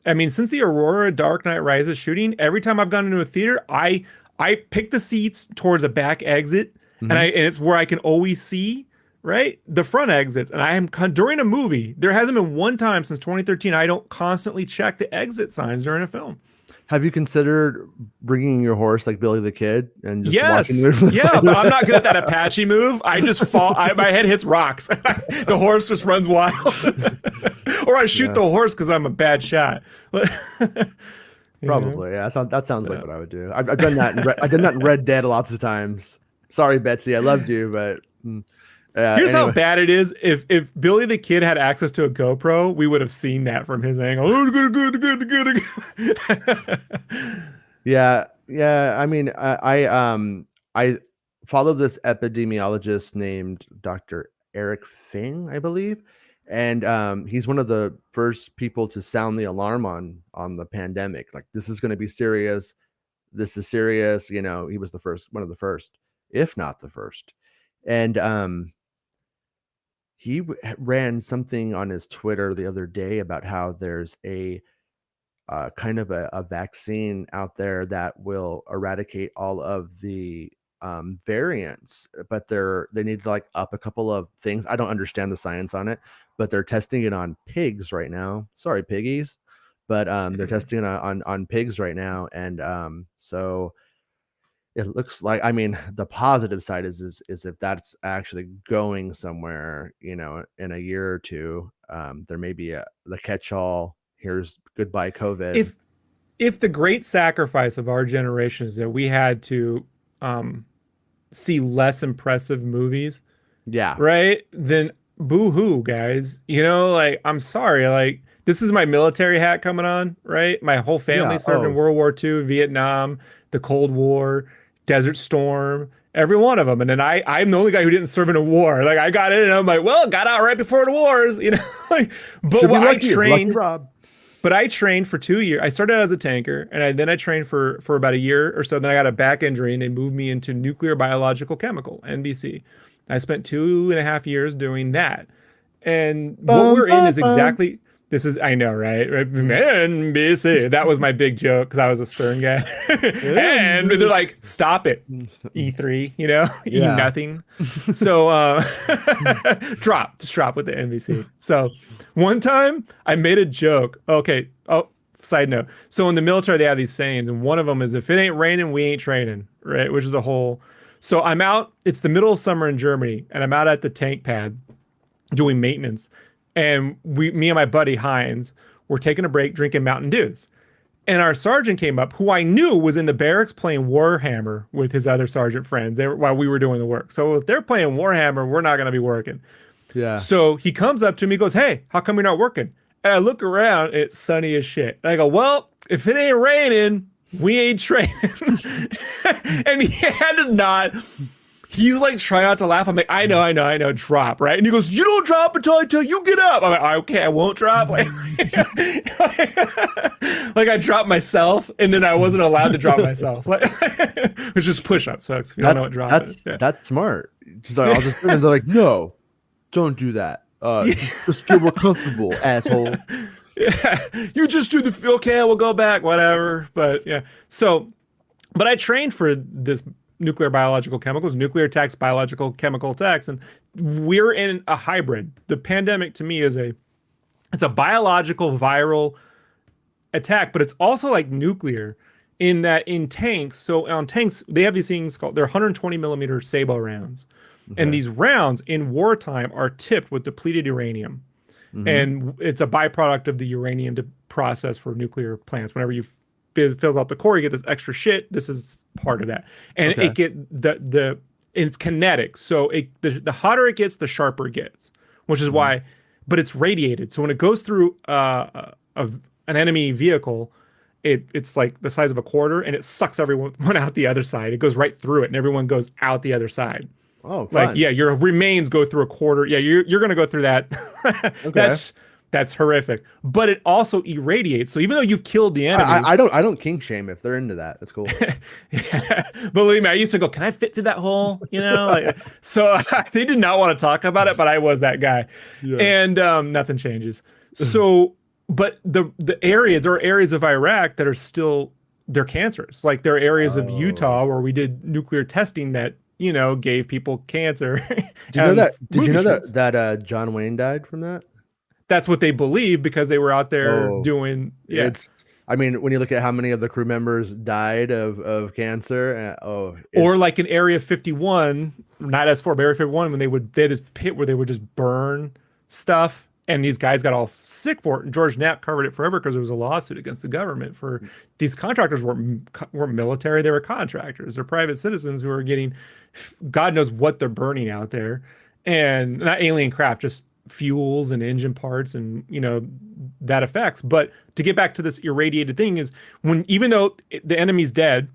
I mean, since the Aurora Dark Knight Rises shooting, every time I've gone into a theater, I pick the seats towards a back exit, and Mhm. it's where I can always see right the front exits. And I am during a movie, there hasn't been one time since 2013 I don't constantly check the exit signs during a film. Have you considered bringing your horse like Billy the Kid and just watching Yes, the yeah, but I'm not good at that Apache move. I just fall. My head hits rocks. The horse just runs wild, or I shoot the horse because I'm a bad shot. You know? Probably, yeah. That sounds like what I would do. I've done that. I've done that in Red Dead lots of times. Sorry, Betsy, I loved you, but Here's how anyway. bad it is. If Billy the Kid had access to a GoPro, we would have seen that from his angle. Yeah, yeah. I mean, I follow this epidemiologist named Dr. Eric Fing, I believe, and he's one of the first people to sound the alarm on the pandemic. Like, this is going to be serious. This is serious. You know, he was one of the first, if not the first, and he ran something on his Twitter the other day about how there's a kind of a vaccine out there that will eradicate all of the variants, but they need to like up a couple of things. I don't understand the science on it, but they're testing it on pigs right now. Sorry, piggies, but they're testing it on pigs right now, and so it looks like, I mean, the positive side is if that's actually going somewhere, you know, in a year or two, there may be the catch-all. Here's goodbye COVID. If the great sacrifice of our generation is that we had to see less impressive movies, Yeah. right? Then boo-hoo, guys. You know, like, I'm sorry, like, this is my military hat coming on, right? My whole family Yeah. served in World War II, Vietnam, the Cold War, Desert Storm, every one of them. And then I'm the only guy who didn't serve in a war. Like, I got in and I'm like, well, got out right before the wars, you know? Like, but Should be what I lucky, trained, lucky Rob. but I trained for 2 years. I started as a tanker, and then I trained for about a year or so. Then I got a back injury, and they moved me into nuclear biological chemical, NBC. I spent 2.5 years doing that. And what we're in is exactly this is, I know, right? NBC. That was my big joke because I was a Stern guy. And they're like, stop it, E3, you know, Yeah. E nothing. So just drop with the NBC. So one time I made a joke. Okay. Oh, side note. So in the military, they have these sayings, and one of them is, if it ain't raining, we ain't training, right? Which is a whole. So I'm out, it's the middle of summer in Germany, and I'm out at the tank pad doing maintenance. And me and my buddy Heinz were taking a break, drinking Mountain Dews. And our sergeant came up, who I knew was in the barracks playing Warhammer with his other sergeant friends while we were doing the work. So if they're playing Warhammer, we're not going to be working. Yeah. So he comes up to me, goes, hey, how come you're not working? And I look around, and it's sunny as shit. And I go, well, if it ain't raining, we ain't training. And he had to nod. He's like trying not to laugh. I'm like, I know, drop, right? And he goes, you don't drop until I tell you get up. I'm like, okay, I won't drop. Like I dropped myself, and then I wasn't allowed to drop myself. Like, it's just push-ups, folks. If you don't know what drop is. Yeah. That's smart. Just like, I'll just, and they're like, no, don't do that. Just get more comfortable, asshole. Yeah, you just do the, okay, we'll go back, whatever. But yeah, so, but I trained for this nuclear biological chemicals, nuclear attacks, biological chemical attacks, and we're in a hybrid. The pandemic to me is it's a biological viral attack, but it's also like nuclear in that in tanks. So on tanks, they have these things called, they're 120 millimeter sabot rounds. Okay. And these rounds in wartime are tipped with depleted uranium. Mm-hmm. And it's a byproduct of the uranium process for nuclear plants. Whenever you fills out the core, you get this extra shit. This is part of that, and it get it's kinetic. So the hotter it gets, the sharper it gets, which is why. But it's radiated. So when it goes through an enemy vehicle, it's like the size of a quarter, and it sucks everyone out the other side. It goes right through it, and everyone goes out the other side. Oh, fun. Like, yeah, your remains go through a quarter. Yeah, you're gonna go through that. Okay. That's horrific. But it also irradiates. So even though you've killed the enemy, I don't kink shame if they're into that. That's cool. believe me, I used to go, can I fit through that hole? You know, like, so they did not want to talk about it, but I was that guy. Yeah. And nothing changes. So, but the areas, there are areas of Iraq that are still, they're cancerous. Like there are areas of Utah where we did nuclear testing that, you know, gave people cancer. Do you know that? Did you know shoots. that John Wayne died from that? That's what they believe because they were out there Oh, doing, yeah. It's. I mean, when you look at how many of the crew members died of cancer, Or like in Area 51, not S4, but Area 51, when they had this pit where they would just burn stuff, and these guys got all sick for it. And George Knapp covered it forever because there was a lawsuit against the government for these contractors weren't military, they were contractors, they're private citizens who are getting, God knows what they're burning out there, and not alien craft, just fuels and engine parts and you know that affects. But to get back to this irradiated thing is when even though the enemy's dead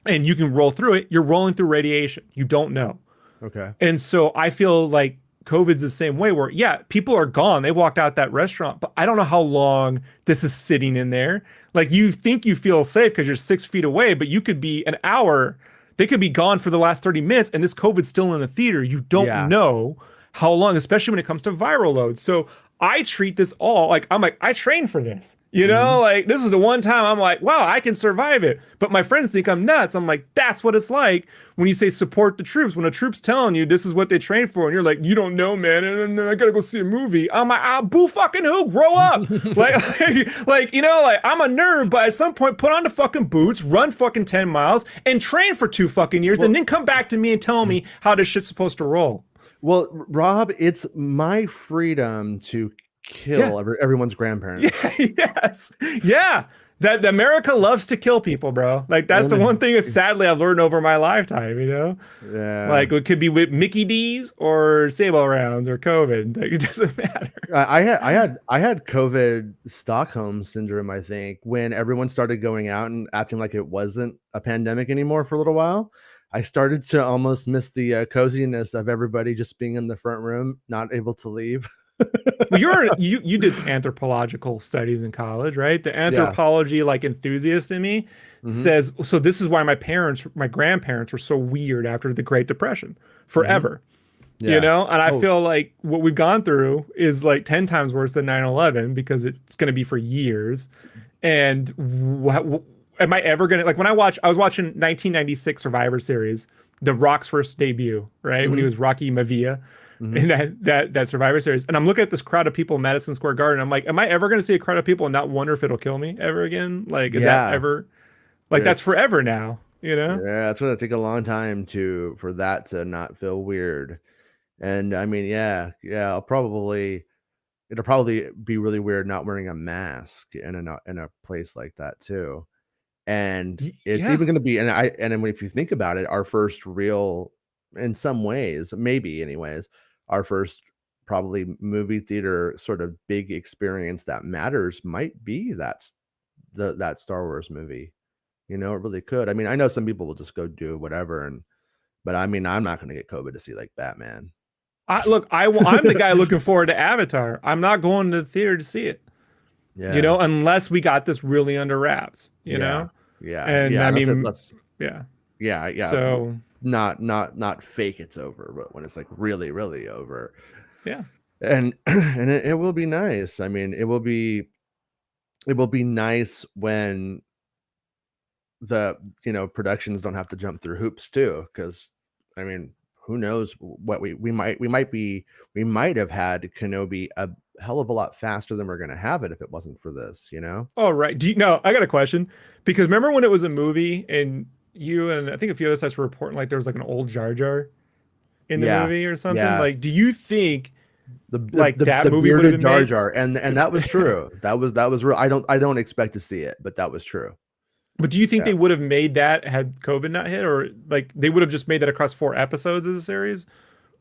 and you can roll through it, you're rolling through radiation. You don't know. okay. And so I feel like COVID's the same way where, yeah, people are gone. They walked out that restaurant, but I don't know how long this is sitting in there. Like you think you feel safe because you're 6 feet away, but you could be an hour. They could be gone for the last 30 minutes and this COVID's still in the theater. You don't know how long, especially when it comes to viral loads. So I treat this all like, I'm like, I train for this, you know, like this is the one time I'm like, wow, I can survive it. But my friends think I'm nuts. I'm like, that's what it's like when you say support the troops. When a troop's telling you this is what they train for, and you're like, you don't know, man, and I gotta go see a movie. I'm like, ah, boo fucking who, grow up. like, you know, like I'm a nerd, but at some point put on the fucking boots, run fucking 10 miles, and train for 2 fucking years, and then come back to me and tell me how this shit's supposed to roll. Well, Rob, it's my freedom to kill everyone's grandparents. Yeah, yes. Yeah. That America loves to kill people, bro. Like that's the one thing that sadly I've learned over my lifetime, you know? Yeah. Like it could be with Mickey D's or Sable rounds or COVID. Like it doesn't matter. I had COVID Stockholm syndrome, I think, when everyone started going out and acting like it wasn't a pandemic anymore for a little while. I started to almost miss the coziness of everybody just being in the front room, not able to leave. Well, you did some anthropological studies in college, right? The anthropology like enthusiast in me says, so this is why my grandparents were so weird after the Great Depression forever. You know, and I feel like what we've gone through is like 10 times worse than 9/11 because it's going to be for years. And am I ever going to, like when I was watching 1996 Survivor Series, The Rock's first debut, right? When he was Rocky Maivia in that Survivor Series. And I'm looking at this crowd of people in Madison Square Garden. I'm like, am I ever going to see a crowd of people and not wonder if it'll kill me ever again? Like, is that ever, like that's forever now, you know? Yeah, it's going to take a long time for that to not feel weird. And I mean, it'll probably be really weird not wearing a mask in a place like that too. And it's even going to be, and if you think about it, our first real, in some ways, maybe anyways, our first probably movie theater sort of big experience that matters might be that Star Wars movie. You know, it really could. I mean, I know some people will just go do whatever, but I mean, I'm not going to get COVID to see like Batman. I'm the guy looking forward to Avatar. I'm not going to the theater to see it. Yeah. You know, unless we got this really under wraps, you know? Yeah. And I mean, yeah. So not fake it's over, but when it's like really, really over. Yeah. And it will be nice. I mean, it will be nice when the, you know, productions don't have to jump through hoops too. Cause I mean, who knows what we might have had Kenobi a hell of a lot faster than we're going to have it if it wasn't for this, you know? Oh, right. I got a question, because remember when it was a movie and you and I think a few other sites were reporting like there was like an old Jar Jar in the movie or something? Yeah. Like, do you think the movie would have been Jar made? Jar, and that was true. that was real. I don't expect to see it, but that was true. But do you think they would have made that had COVID not hit, or like they would have just made that across 4 episodes as a series?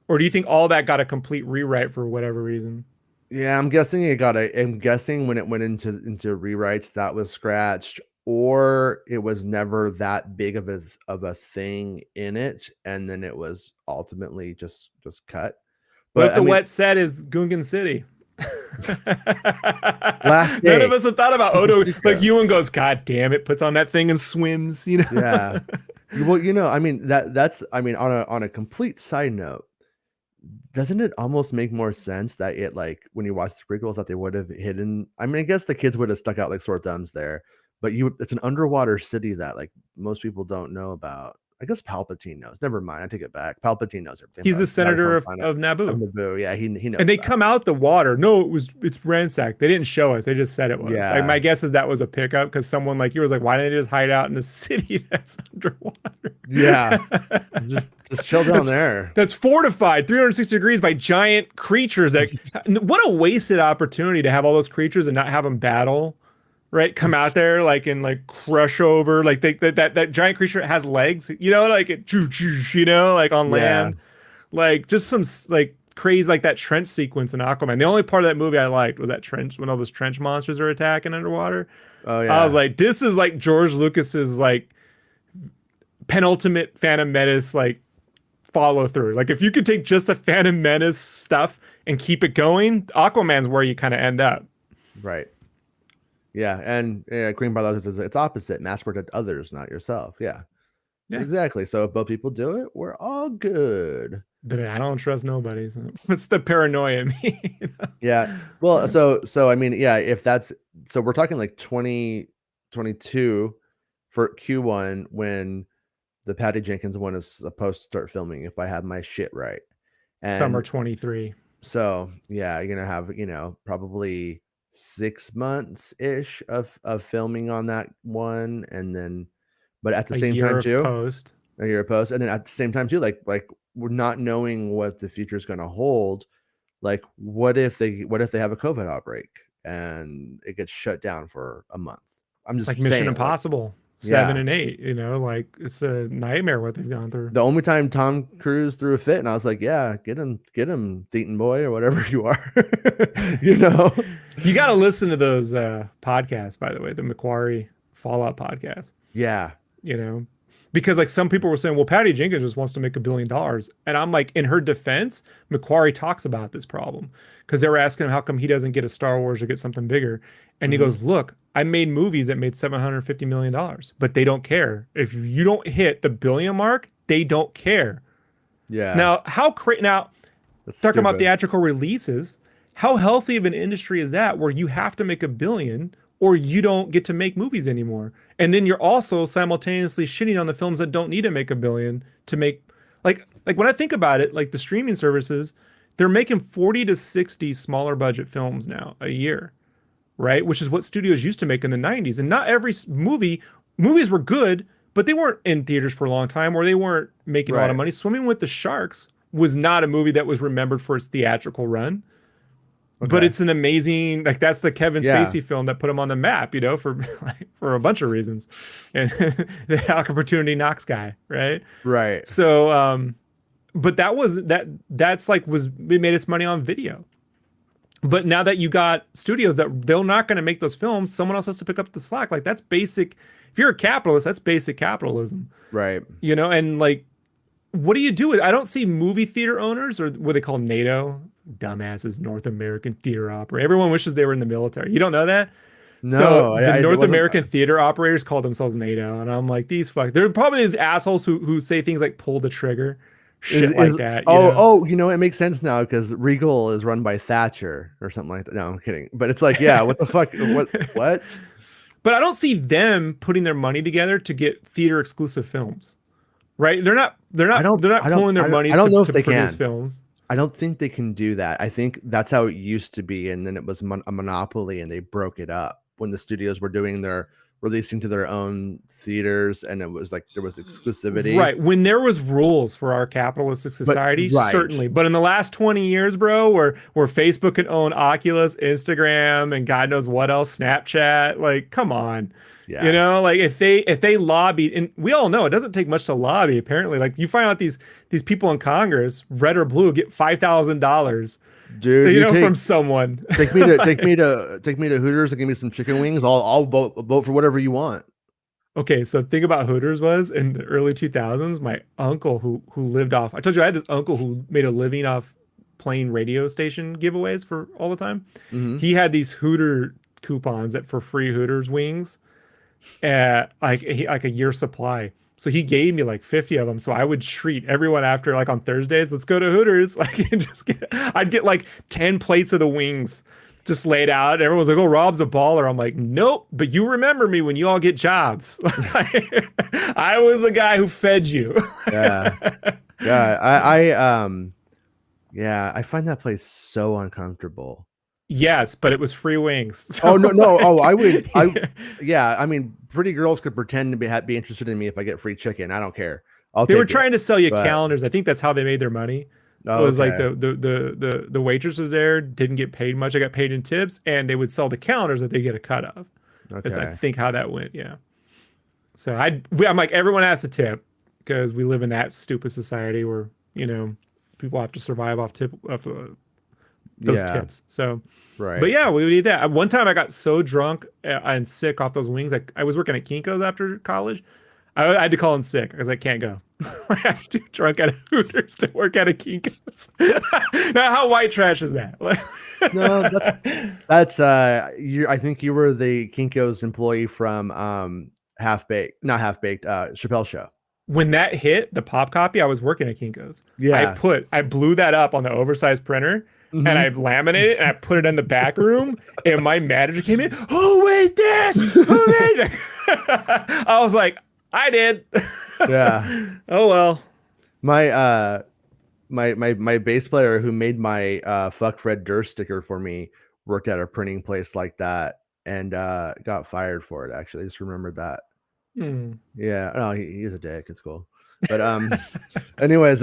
Or do you think all that got a complete rewrite for whatever reason? Yeah, I'm guessing when it went into rewrites that was scratched, or it was never that big of a thing in it, and then it was ultimately just cut. But if the wet set is Gungan City? Last None day. of us have thought about Super Odo. secret. Like Ewan goes, God damn it, puts on that thing and swims. You know. Yeah. Well, I mean that's I mean on a complete side note, doesn't it almost make more sense that it like when you watch the prequels that they would have hidden? I mean, I guess the kids would have stuck out like sore thumbs there, but it's an underwater city that like most people don't know about. I guess Palpatine knows. Never mind, I take it back. Palpatine knows everything. He's the About senator his of, own of planet, of Naboo. Naboo. Yeah, he knows. And they That. come out the water. No, it's ransacked. They didn't show us. They just said it was. Yeah. Like my guess is that was a pickup because someone like you was like, why didn't they just hide out in a city that's underwater? Yeah, just chill down there. That's fortified 360 degrees by giant creatures. That what a wasted opportunity to have all those creatures and not have them battle. Right, come out there like and like crush over like that giant creature has legs, like it, like on land, like just some like crazy like that trench sequence in Aquaman. The only part of that movie I liked was that trench when all those trench monsters are attacking underwater. Oh yeah, I was like, this is like George Lucas's like penultimate Phantom Menace like follow through. Like if you could take just the Phantom Menace stuff and keep it going, Aquaman's where you kind of end up. Right. Yeah, and Queen Barlow says it's opposite. Mask protect others, not yourself. Yeah, exactly. So if both people do it, we're all good. But I don't trust nobody. So it's the paranoia in me. Yeah. Well, so I mean, yeah. If that's so, we're talking like 2022 for Q1 when the Patty Jenkins one is supposed to start filming. If I have my shit right, and summer 23. So yeah, you're gonna have probably 6 months ish of filming on that one, and then but at the same time too a year of post, and then at the same time too like we're not knowing what the future is going to hold. Like what if they have a COVID outbreak and it gets shut down for a month? I'm just like saying, Mission Impossible 7 and 8, like it's a nightmare what they've gone through. The only time Tom Cruise threw a fit, and I was like, yeah, get him, Thetan boy, or whatever you are. You got to listen to those podcasts, by the way, the Macquarie Fallout podcast. Yeah. Because like some people were saying, well, Patty Jenkins just wants to make $1 billion. And I'm like, in her defense, Macquarie talks about this problem because they were asking him how come he doesn't get a Star Wars or get something bigger. And he goes, look, I made movies that made $750 million, but they don't care. If you don't hit the billion mark, they don't care. Yeah. Now, now talking about theatrical releases, how healthy of an industry is that where you have to make $1 billion or you don't get to make movies anymore? And then you're also simultaneously shitting on the films that don't need to make $1 billion to make like when I think about it, like the streaming services, they're making 40 to 60 smaller budget films now a year, right? Which is what studios used to make in the 90s. And not every movies were good, but they weren't in theaters for a long time or they weren't making a lot of money. Swimming with the Sharks was not a movie that was remembered for its theatrical run. Okay. But it's an amazing, like that's the Kevin Spacey film that put him on the map, for a bunch of reasons. And the opportunity knocks guy, right? Right. So, but that's like it made its money on video. But now that you got studios that they're not going to make those films, someone else has to pick up the slack. Like that's basic. If you're a capitalist, that's basic capitalism. Right. And like, what do you do with it? I don't see movie theater owners or what they call NATO, dumbasses, North American Theater Operator. Everyone wishes they were in the military. You don't know that? No. So the North American Theater Operators call themselves NATO. And I'm like, they're probably these assholes who say things like pull the trigger. Shit like that. It makes sense now because Regal is run by Thatcher or something like that. No, I'm kidding. But it's like, yeah, what the fuck? What? But I don't see them putting their money together to get theater exclusive films. Right? They're not pulling their money to produce films. I don't think they can do that. I think that's how it used to be, and then it was a monopoly, and they broke it up when the studios were releasing to their own theaters, and it was like there was exclusivity. Right. When there was rules for our capitalistic society, certainly. But in the last 20 years, bro, where Facebook can own Oculus, Instagram, and God knows what else, Snapchat, like, come on. Yeah. Like if they lobbied, and we all know it doesn't take much to lobby, apparently. Like you find out these people in Congress, red or blue, get $5,000. Dude, from someone. take me to Hooters and give me some chicken wings. I'll vote for whatever you want. Okay, so think about Hooters was in the early 2000s. My uncle who lived off. I told you I had this uncle who made a living off playing radio station giveaways for all the time. Mhm. He had these Hooter coupons that for free Hooters wings, like a year supply. So he gave me like 50 of them. So I would treat everyone after, like on Thursdays, let's go to Hooters. Like, and I'd get like 10 plates of the wings just laid out. Everyone's like, oh, Rob's a baller. I'm like, nope, but you remember me when you all get jobs. I was the guy who fed you. Yeah. Yeah. Yeah, I find that place so uncomfortable. Yes, but it was free wings. Oh, no. Oh, I would. Yeah. Yeah. I mean, pretty girls could pretend to be interested in me if I get free chicken. I don't care. They were take it. trying to sell you but- calendars. I think that's how they made their money. It Oh, was like okay. the waitresses there didn't get paid much. I got paid in tips, and they would sell the calendars that they get a cut of. That's, I Okay. think, how that went. Yeah. So I'm like, everyone has to tip because we live in that stupid society where, you know, people have to survive off those Yeah. tips. So, Right. but yeah, we would eat that. One time I got so drunk and sick off those wings. Like, I was working at Kinko's after college. I had to call in sick because I can't go. I'm too drunk at a Hooters to work at a Kinko's. Now, how white trash is that? No, that's I think you were the Kinko's employee from Half Baked, not Half Baked, Chappelle Show. When that hit, the pop copy, I was working at Kinko's. Yeah. I blew that up on the oversized printer and I laminated it and I put it in the back room, and my manager came in. Who made this? Who made it? I was like, I did. Yeah. Oh well. My my bass player who made my fuck Fred Durst sticker for me worked at a printing place like that and got fired for it. Actually, I just remembered that. Yeah, no, he's a dick. It's cool. But anyways,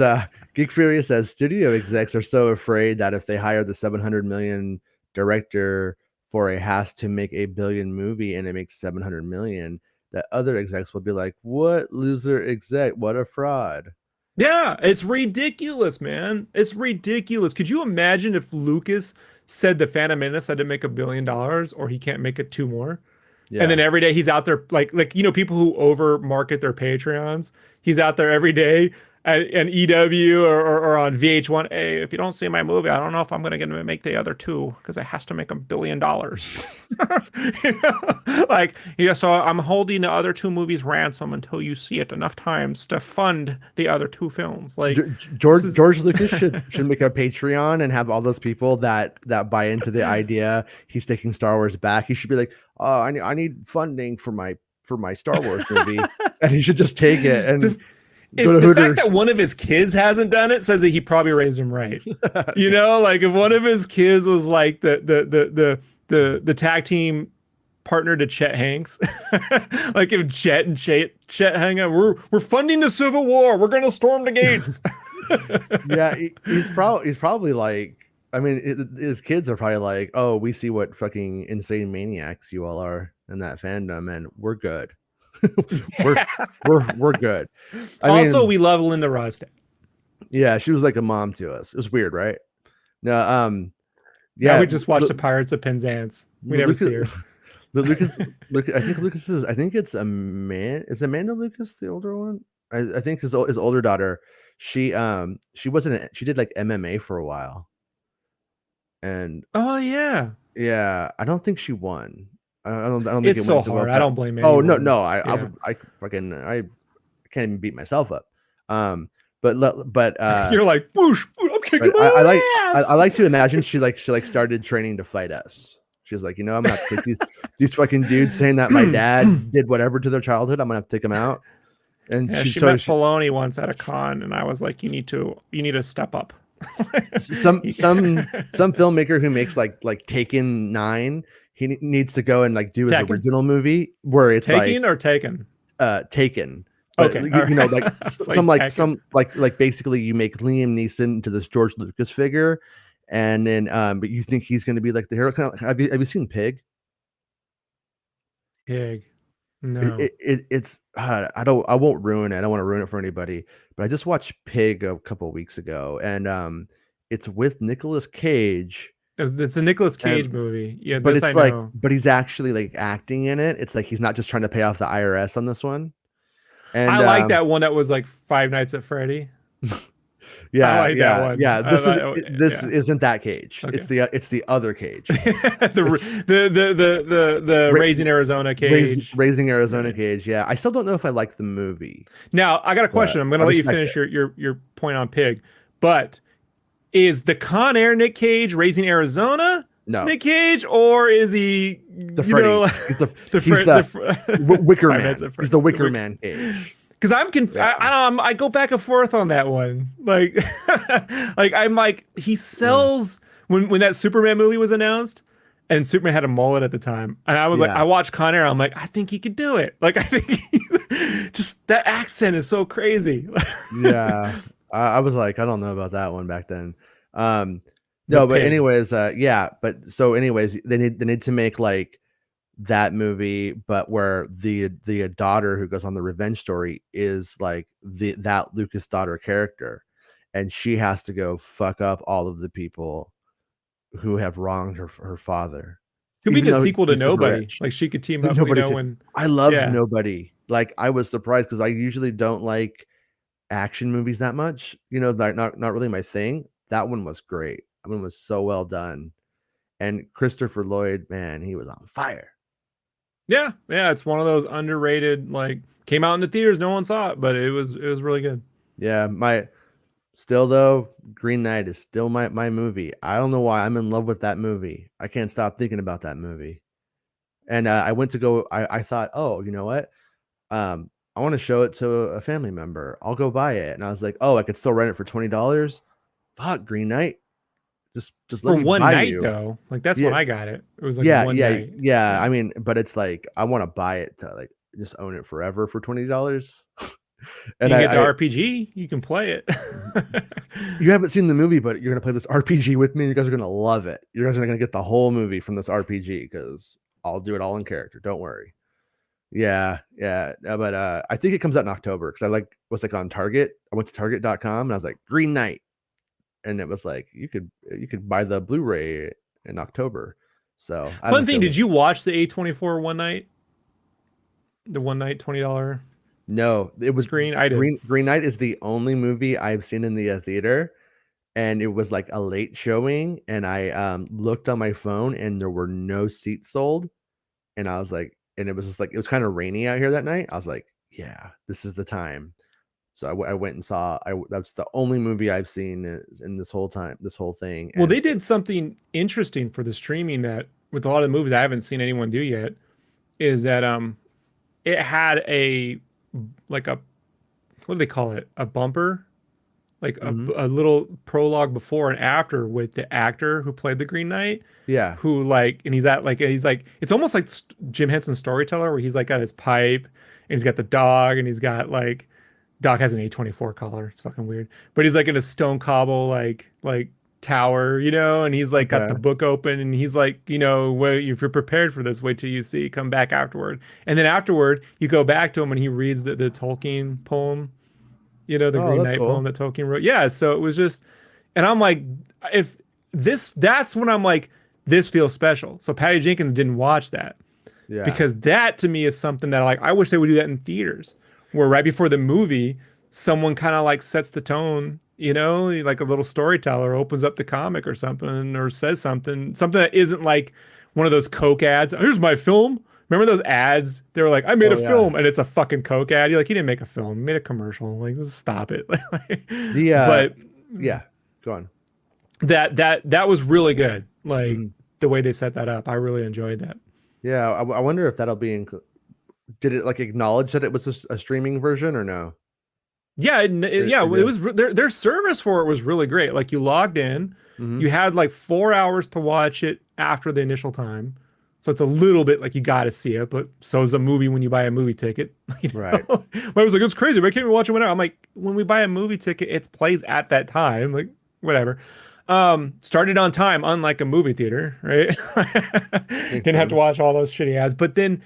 Geek Fury says studio execs are so afraid that if they hire the 700 million director for a has to make a billion movie and it makes 700 million, that other execs will be like, "What loser exec? What a fraud!" Yeah, it's ridiculous, man. It's ridiculous. Could you imagine if Lucas said the Phantom Menace had to make $1 billion or he can't make it 2 more? Yeah. And then every day he's out there like you know, people who over market their Patreons. He's out there every day at an EW or on VH1. Hey, if you don't see my movie, I don't know if I'm gonna get to make the other 2 because it has to make $1 billion. You know? Like, yeah, so I'm holding the other 2 movies ransom until you see it enough times to fund the other 2 films. Like, George Lucas should make a Patreon and have all those people that buy into the idea he's taking Star Wars back. He should be like, oh, I need funding for my Star Wars movie, and he should just take it and go to the Hooters. fact that one of his kids hasn't done it says that he probably raised him right. You know, like if one of his kids was like the tag team partner to Chet Hanks, like if Chet and Chet hang out, we're funding the Civil War, we're gonna storm the gates. Yeah, he's probably like, I mean, his kids are probably like, oh, we see what fucking insane maniacs you all are in that fandom, and we're good. we're good. Also, we love Linda Ronstadt. Yeah, she was like a mom to us. It was weird, right? No, Yeah, we just watched the Pirates of Penzance. We never see her. I think Lucas is. I think it's Is Amanda Lucas the older one? I think his older daughter. She wasn't. She did like MMA for a while. And oh yeah, I don't think she won. I don't think it's it so went hard. well. I don't blame anyone. Oh no, I Yeah. I can't even beat myself up. But You're like, whoosh, I'm kicking but my ass. I like to imagine she started training to fight us. She's like, I'm gonna have to take these fucking dudes saying that my dad did whatever to their childhood. I'm gonna have to take them out. And yeah, she met Filoni once at a con, and I was like, you need to step up. some filmmaker who makes like Taken 9, he needs to go and like do his Taken? original movie where it's Taking or Taken? Taken. But, Okay, you know, like Taken. like basically you make Liam Neeson into this George Lucas figure, and then but you think he's going to be like the hero. Kind of. Have you seen Pig? Pig. No. It's I won't ruin it. I don't want to ruin it for anybody. But I just watched Pig a couple of weeks ago, and it's with Nicolas Cage. It's a Nicolas Cage movie. Yeah, but this it's I like, know. but he's actually like acting in it. It's like he's not just trying to pay off the IRS on this one. And I like that one that was like Five Nights at Freddy. Yeah, like that one. yeah. This Yeah. isn't that cage. Okay. It's the other cage. It's The Ra- Raising Arizona cage. Raising Arizona Right. cage. Yeah, I still don't know if I like the movie, Now I got a but question. I'm gonna I let you respect finish it. your point on Pig, but is the Con Air Nick Cage Raising Arizona No, Nick Cage, or is he, the you know, Freddy. He's the the he's fr- the the fr- Wicker 5 minutes Man. of He's the the Wicker Wick? Man cage. Because Yeah. I don't know, I go back and forth on that one. Like, like I'm like he Uh, sells when that Superman movie was announced, and Superman had a mullet at the time, and I was like, I yeah. watched Con Air, I'm like, I think he could do it. Like, I think just that accent is so crazy. Yeah. I was like, I don't know about that one back then. No, But but Pig, anyways, yeah, but so anyways, they need to make like that movie, but where the daughter who goes on the revenge story is like that Lucas daughter character, and she has to go fuck up all of the people who have wronged her father, could be even the though sequel to he's super Nobody. rich. Like she could team up, you Nobody know, did. when I loved yeah, Nobody. Like I was surprised because I usually don't like action movies that much. Like not really my thing. That one was great. That one was so well done. And Christopher Lloyd, man, he was on fire. yeah. It's one of those underrated. Like came out in the theaters, no one saw it, but it was really good. Yeah, my still though, Green Knight is still my movie. I don't know why I'm in love with that movie. I can't stop thinking about that movie. And I went to go. I thought, oh, you know what? I want to show it to a family member. I'll go buy it. And I was like, oh, I could still rent it for $20. Fuck, Green Knight. Just let For me one buy night you. though, like that's when Yeah, I got it. It was like yeah, one yeah, night. yeah. Yeah. I mean, but it's like I want to buy it to like just own it forever for $20. You And can get the I RPG, you can play it. you haven't seen the movie, but you're gonna play this RPG with me. You guys are gonna love it. You guys are gonna get the whole movie from this RPG because I'll do it all in character. Don't worry. Yeah, yeah. But I think it comes out in October because was like on Target. I went to Target.com and I was like, Green Knight. And it was like you could buy the Blu-ray in October. So I have a Fun thing, feeling. did you watch the A24 one night? The one night $20 No, it was screen? I did. Green Knight is the only movie I've seen in the theater, and it was like a late showing, and I looked on my phone and there were no seats sold, and I was like, and it was just like it was kind of rainy out here that night. I was like, yeah, this is the time. So I went and saw. That's the only movie I've seen in this whole time, this whole thing, Well, and they did something interesting for the streaming that with a lot of the movies I haven't seen anyone do yet is that it had a like a what do they call it? A bumper, like Mhm. a little prologue before and after with the actor who played the Green Knight, Yeah. who like, and he's like, it's almost like Jim Henson's Storyteller, where he's like got his pipe and he's got the dog and he's got like, Doc has an A24 collar. It's fucking weird, but he's like in a stone cobble like tower, you know, and he's like got Okay. the book open and he's like, you know, wait, if you're prepared for this, wait till you see, come back afterward, and then afterward you go back to him and he reads the Tolkien poem, you know, the Oh, Green that's Knight poem cool. that Tolkien wrote. Yeah, so it was just, and I'm like, if that's when I'm like, this feels special. So Patty Jenkins didn't watch that Yeah. because that to me is something that like I wish they would do that in theaters, where right before the movie, someone kind of like sets the tone, you know, like a little storyteller opens up the comic or something or says something that isn't like one of those Coke ads. Here's my film. Remember those ads? They were like, I made a Oh yeah. film, and it's a fucking Coke ad. You're like, you didn't make a film, you made a commercial. Like, just stop it. The But yeah. Go on. that was really good. Like Mhm. the way they set that up, I really enjoyed that. Yeah. I wonder if that'll be did it like acknowledge that it was a streaming version or no? Yeah, yeah, It it did. was their service for it was really great. Like you logged in, Mhm. you had like 4 hours to watch it after the initial time. So it's a little bit like you got to see it, but so is a movie when you buy a movie ticket. You Right. know? I was like, it's crazy. Why can't we watch it whenever? I'm like, when we buy a movie ticket, it plays at that time. Like, whatever. Started on time, unlike a movie theater, right? Makes Didn't have to sense. watch all those shitty ads. But then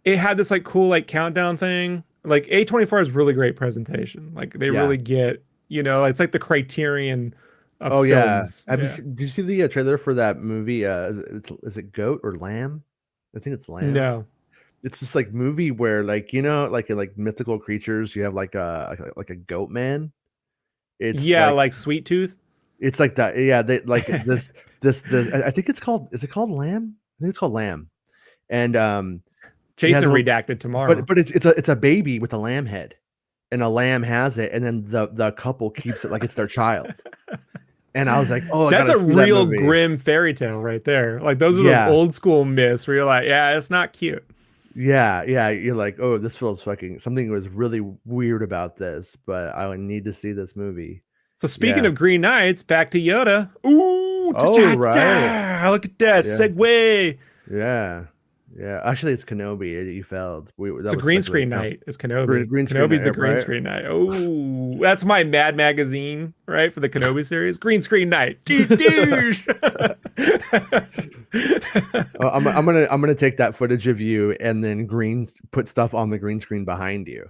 it had this like cool like countdown thing. Like A24 has really great presentation. Like they Yeah. really get, you know, it's like the criterion of Oh yeah. films. Have you Yeah. did you see the trailer for that movie? Is it Goat or Lamb? I think it's Lamb. No. It's this like movie where like like in like mythical creatures, you have like a goat man, It's Yeah, like Sweet Tooth. it's like that. Yeah, they like this. I think it's called. Is it called Lamb? I think it's called Lamb. And it has Jason a, redacted tomorrow. but it's a baby with a lamb head, and a lamb has it, and then the couple keeps it like it's their child. And I was like, oh, that's a see that real movie. grim fairy tale right there. Like those are those old school myths where you're like, yeah, it's not cute. Yeah, you're like, oh, this feels fucking something was really weird about this, but I would need to see this movie. So speaking of Green Knights, back to Yoda. Ooh, right. Look at that segue. Yeah. Actually, it's Kenobi. You failed. It's a green screen night. It's Kenobi. Kenobi's a green screen night. Oh, that's my Mad Magazine, right? For the Kenobi series. Green screen night. I'm gonna take that footage of you and then put stuff on the green screen behind you.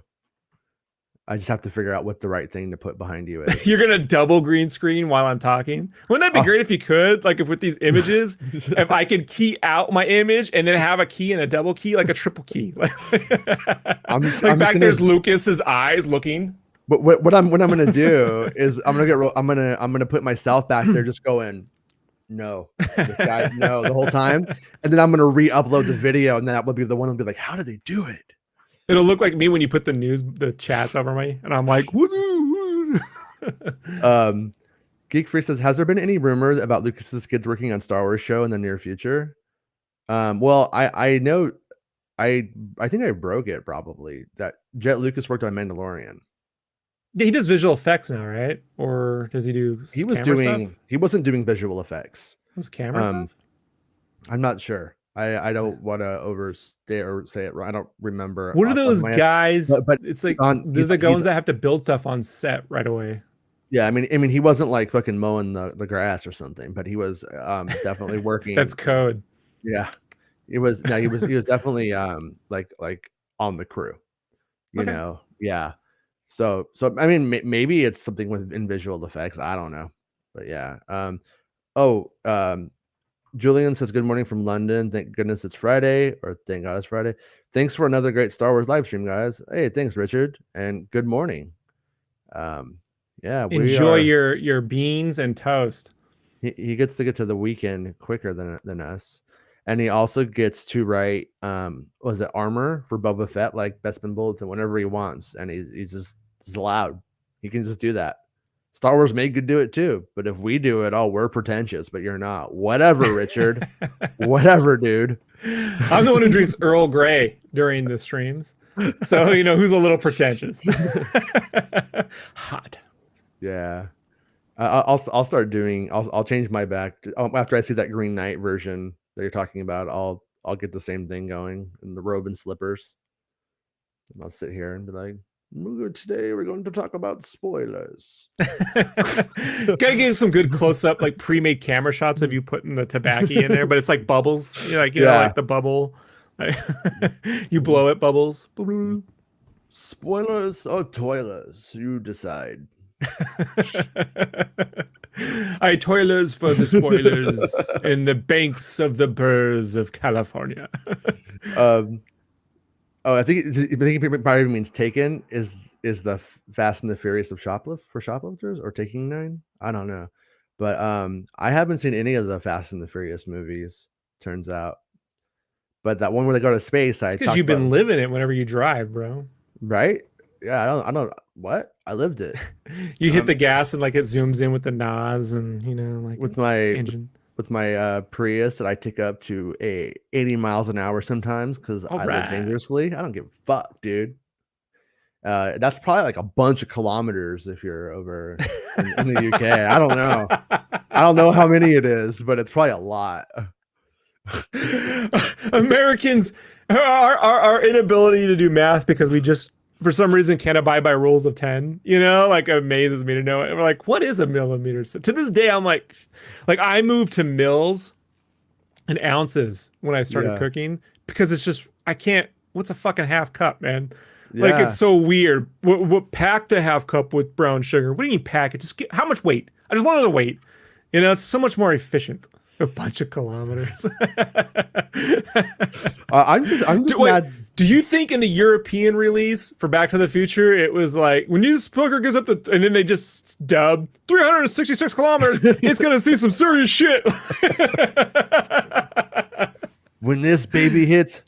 I just have to figure out what the right thing to put behind you is. You're gonna double green screen while I'm talking. Wouldn't that be great if you could? Like if with these images, if I could key out my image and then have a key and a double key, like a triple key. There's Lucas's eyes looking. But what I'm gonna do is I'm gonna put myself back there just going, no, this guy, no, the whole time, and then I'm gonna re-upload the video, and then that will be the one that'll be like, how did they do it? It'll look like me when you put the chats over me, and I'm like, Geek Free says, has there been any rumors about Lucas's kids working on Star Wars show in the near future? Well, I know, I think I broke it probably that Jet Lucas worked on Mandalorian. Yeah, he does visual effects now, right? Or does he do? He wasn't doing visual effects. It was camera stuff. I'm not sure. I don't want to overstay or say it wrong. I don't remember. What are those guys? But it's like they're the ones that have to build stuff on set right away. Yeah, I mean, he wasn't like fucking mowing the grass or something, but he was definitely working. That's code. Yeah, he was definitely like on the crew. You know, yeah. So I mean, maybe it's something in visual effects. I don't know, but yeah. Julian says, good morning from London. Thank goodness it's Friday, or thank God it's Friday. Thanks for another great Star Wars live stream, guys. Hey, thanks, Richard, and good morning. Enjoy your beans and toast. He gets to get to the weekend quicker than us, and he also gets to write was it armor for Boba Fett, like Bespin Bulletin, whenever he wants, and he's just allowed. He can just do that. Star Wars could do it too, but if we do it, we're pretentious, but you're not. Whatever, Richard. Whatever, dude. I'm the one who drinks Earl Grey during the streams, so you know who's a little pretentious. Hot. Yeah. I'll start doing. I'll change my back after I see that Green Knight version that you're talking about. I'll get the same thing going in the robe and slippers. And I'll sit here and be like, today we're going to talk about spoilers. Gotta get some good close-up, like pre-made camera shots of you putting the tobacco in there, but it's like bubbles. You know, like the bubble. You blow it, bubbles. Spoilers or toilers, you decide. I toilers for the spoilers in the banks of the burrs of California. I think it probably means Taken is the Fast and the Furious of shoplifters, or Taking 9. I don't know, but I haven't seen any of the Fast and the Furious movies. Turns out, but that one where they go to space, because you've been living it whenever you drive, bro. Right? Yeah, I don't. What? I lived it. You hit the gas and like it zooms in with the nods, and you know, like with my engine. With my Prius that I take up to 80 miles an hour sometimes because I live dangerously. I don't give a fuck, dude. That's probably like a bunch of kilometers if you're over in the UK. I don't know. I don't know how many it is, but it's probably a lot. Americans, our inability to do math because we just for some reason can't abide by rules of 10, you know, like amazes me to know it. We're like, what is a millimeter? So to this day, I'm like I moved to mils and ounces when I started cooking because it's just, I can't, what's a fucking half cup, man? Like, it's so weird. What packed a half cup with brown sugar? What do you mean pack it? Just get, how much weight? I just wanted the weight. You know, it's so much more efficient. A bunch of kilometers. I'm just mad. Do you think in the European release for Back to the Future, it was like when New Spooker goes up to, and then they just dub 366 kilometers, it's gonna see some serious shit. When this baby hits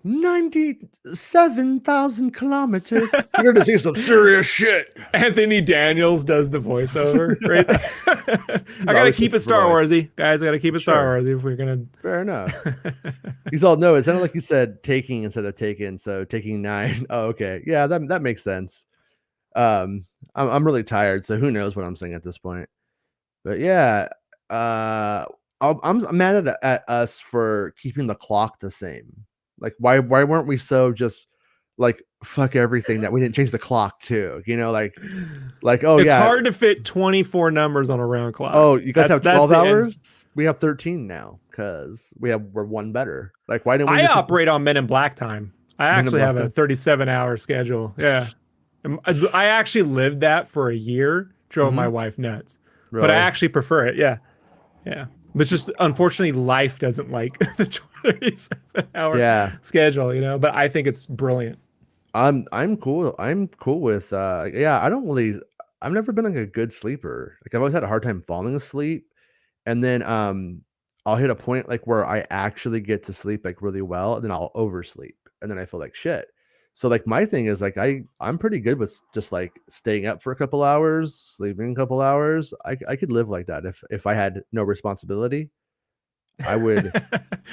97,000 kilometers, you're gonna see some serious shit. Anthony Daniels does the voiceover, right? I gotta keep it Star Warsy, guys. I gotta keep it Star Warsy if we're gonna. Fair enough. He's all no. It sounded like you said taking instead of taken, so taking 9. Oh, okay, yeah, that makes sense. I'm really tired, so who knows what I'm saying at this point. But yeah, I'm mad at us for keeping the clock the same. Like, why weren't we so just like fuck everything that we didn't change the clock to? You know, like oh, it's yeah, hard to fit 24 numbers on a round clock. Oh, you guys have 12 hours? End. We have 13 now because we're one better. Like, why didn't we? I operate on Men in Black time. I actually have a 37-hour schedule. Yeah, I actually lived that for a year. Drove my wife nuts, but I actually prefer it. Yeah. But it's just unfortunately life doesn't like the 37-hour schedule, you know. But I think it's brilliant. I'm cool. I'm cool with I don't really. I've never been like a good sleeper. Like I've always had a hard time falling asleep, and then I'll hit a point like where I actually get to sleep like really well, and then I'll oversleep, and then I feel like shit. So like my thing is like I'm pretty good with just like staying up for a couple hours, sleeping a couple hours. I could live like that if I had no responsibility. I would.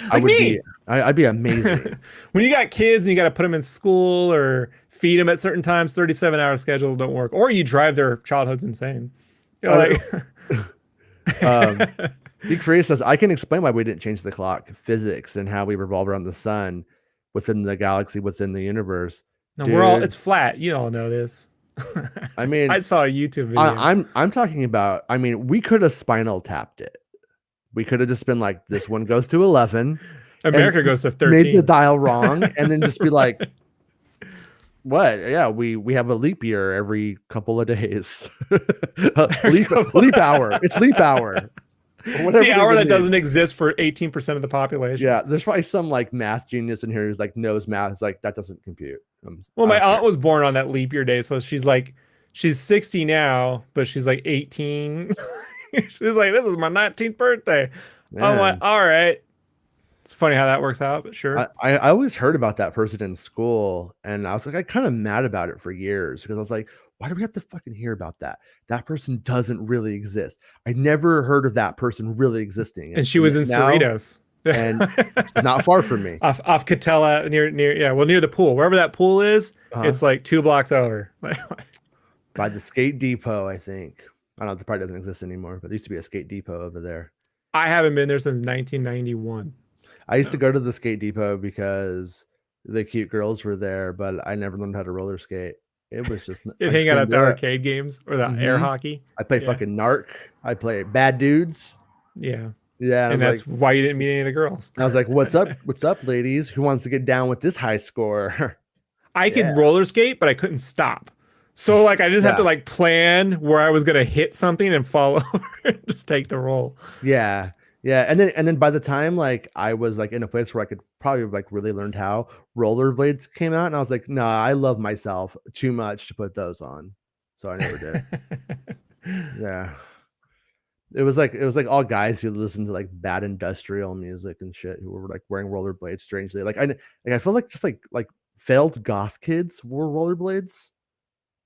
I'd be amazing. When you got kids and you got to put them in school or feed them at certain times, 37-hour schedules don't work, or you drive their childhoods insane. You're like. Geek Free says I can explain why we didn't change the clock, physics, and how we revolve around the sun within the galaxy, within the universe. No, dude, it's flat. You all know this. I mean, I saw a YouTube video. I'm talking about. I mean, we could have spinal tapped it. We could have just been like, this one goes to 11. America goes to 13. Made the dial wrong, and then just be like, what? Yeah, we have a leap year every couple of days. leap hour. It's leap hour. It's the hour that doesn't exist for 18% of the population. Yeah, there's probably some like math genius in here who's like knows math. It's like that doesn't compute. Well, my aunt was born on that leap year day, so she's 60 now, but she's like 18. She's like, this is my 19th birthday. Man. I'm like, all right. It's funny how that works out, but sure. I always heard about that person in school, and I was like, I kind of mad about it for years because I was like, why do we have to fucking hear about that? That person doesn't really exist. I never heard of that person really existing. And she was in Cerritos. And not far from me. Off Catella, near the pool. Wherever that pool is, it's like 2 blocks over. By the skate depot, I think. I don't know, it probably doesn't exist anymore, but there used to be a skate depot over there. I haven't been there since 1991. I used to go to the skate depot because the cute girls were there, but I never learned how to roller skate. It was just you'd hang out at the arcade games or the air hockey. I play fucking Narc. I play Bad Dudes. Yeah. Yeah. And that's why you didn't meet any of the girls. I was like, what's up? What's up, ladies? Who wants to get down with this high score? I could roller skate, but I couldn't stop. So like I just have to like plan where I was gonna hit something and fall over and just take the roll. Yeah. Yeah. And then by the time like I was like in a place where I could probably like really learned how, rollerblades came out, and I was like, nah, I love myself too much to put those on. So I never did. Yeah. It was like all guys who listened to like bad industrial music and shit who were like wearing rollerblades strangely. Like I feel like just like failed goth kids wore rollerblades.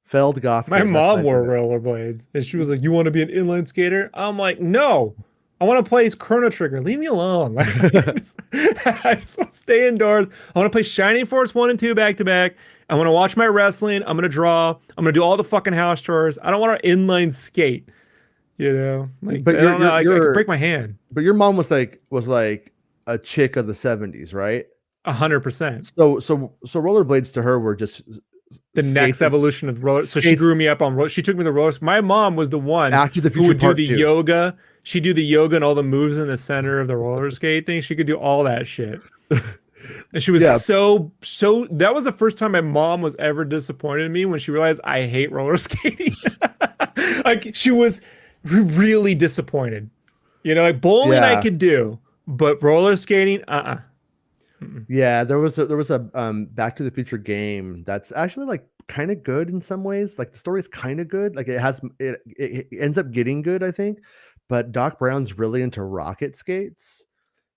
Failed goth. My mom wore rollerblades, and she was like, "You want to be an inline skater?" I'm like, "No, I want to play Chrono Trigger. Leave me alone. Like, I just want to stay indoors. I want to play Shining Force 1 and 2 back to back. I want to watch my wrestling. I'm gonna draw. I'm gonna do all the fucking house chores. I don't want to inline skate. You know, like, but I could break my hand. But your mom was like a chick of the 70s, right? 100%. So rollerblades to her were just the next evolution of roller. So she grew me up on roller. She took me to rollers. My mom was the one who would do the yoga. She'd do the yoga and all the moves in the center of the roller skate thing. She could do all that shit. And she was so that was the first time my mom was ever disappointed in me, when she realized I hate roller skating. Like, she was really disappointed. You know, like bowling I could do, but roller skating, Yeah, there was a Back to the Future game that's actually like kind of good in some ways. Like the story is kind of good. Like it ends up getting good, I think. But Doc Brown's really into rocket skates,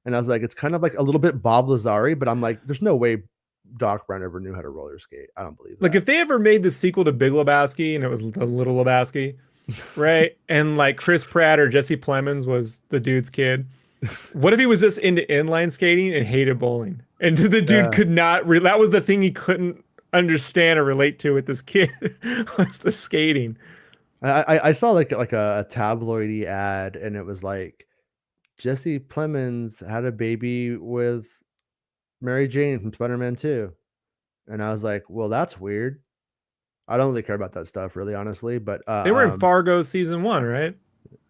and I was like, it's kind of like a little bit Bob Lazari, but I'm like, there's no way Doc Brown ever knew how to roller skate. I don't believe Like that. if they ever made the sequel to Big Lebowski and it was the Little Lebowski, right? And like Chris Pratt or Jesse Plemons was the dude's kid. What if he was just into inline skating and hated bowling? And the dude Yeah. could not that was the thing he couldn't understand or relate to with this kid was the skating. I saw like a tabloidy ad, and it was like Jesse Plemons had a baby with Mary Jane from Spider-Man 2. And I was like, well, that's weird. I don't really care about that stuff, really, honestly. But They were in Fargo season 1, right?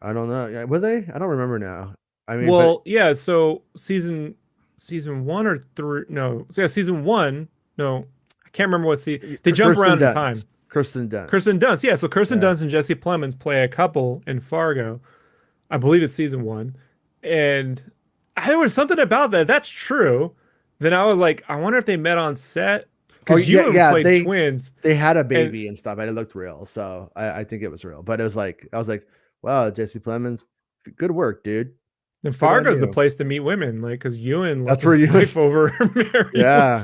I don't know. Yeah, were they? I don't remember now. I mean, but Well, yeah, so season 1 or 3, no. So yeah, season 1, no. I can't remember what they jump Kirsten around in Dunst. time. Kirsten Dunst. Kirsten Dunst, yeah. So Kirsten Yeah. Dunst and Jesse Plemons play a couple in Fargo. I believe it's season 1. And there was something about that. That's true. Then I was like, I wonder if they met on set. Because you played twins. They had a baby and stuff, and it looked real. So I think it was real. But it was like, I was like, wow, Jesse Plemons, good work, dude. And Fargo's the place to meet women, like, because Ewan That's left where his you wife over Mary. Yeah.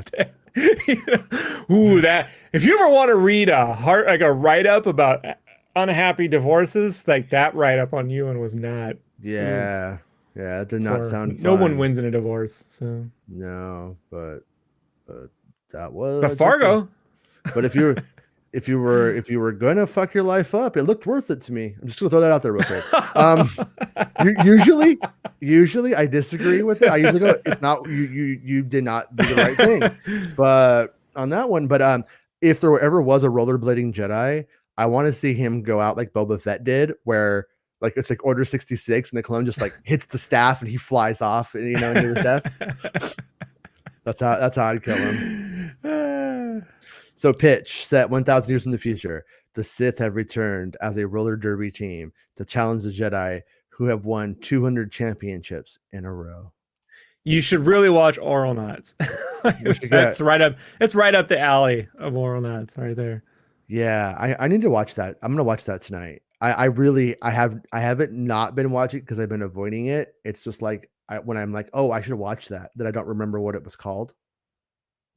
Ooh, that if you ever want to read a write up about unhappy divorces, like that write up on Ewan was not. Yeah. Yeah. It did not sound fun. No one wins in a divorce. So no, but that was. But Fargo. But if you were gonna fuck your life up, it looked worth it to me. I'm just gonna throw that out there real quick. Usually I disagree with it. I usually go, it's not you did not do the right thing. But on that one, if there ever was a rollerblading Jedi, I want to see him go out like Boba Fett did, where like it's like Order 66 and the clone just like hits the staff and he flies off and into his death. That's how I'd kill him. So pitch set 1,000 years in the future. The Sith have returned as a roller derby team to challenge the Jedi, who have won 200 championships in a row. You should really watch Auralnauts. That's right up. It's right up the alley of Auralnauts, right there. Yeah, I need to watch that. I'm gonna watch that tonight. I haven't not been watching because I've been avoiding it. It's just like when I'm like, oh, I should watch that I don't remember what it was called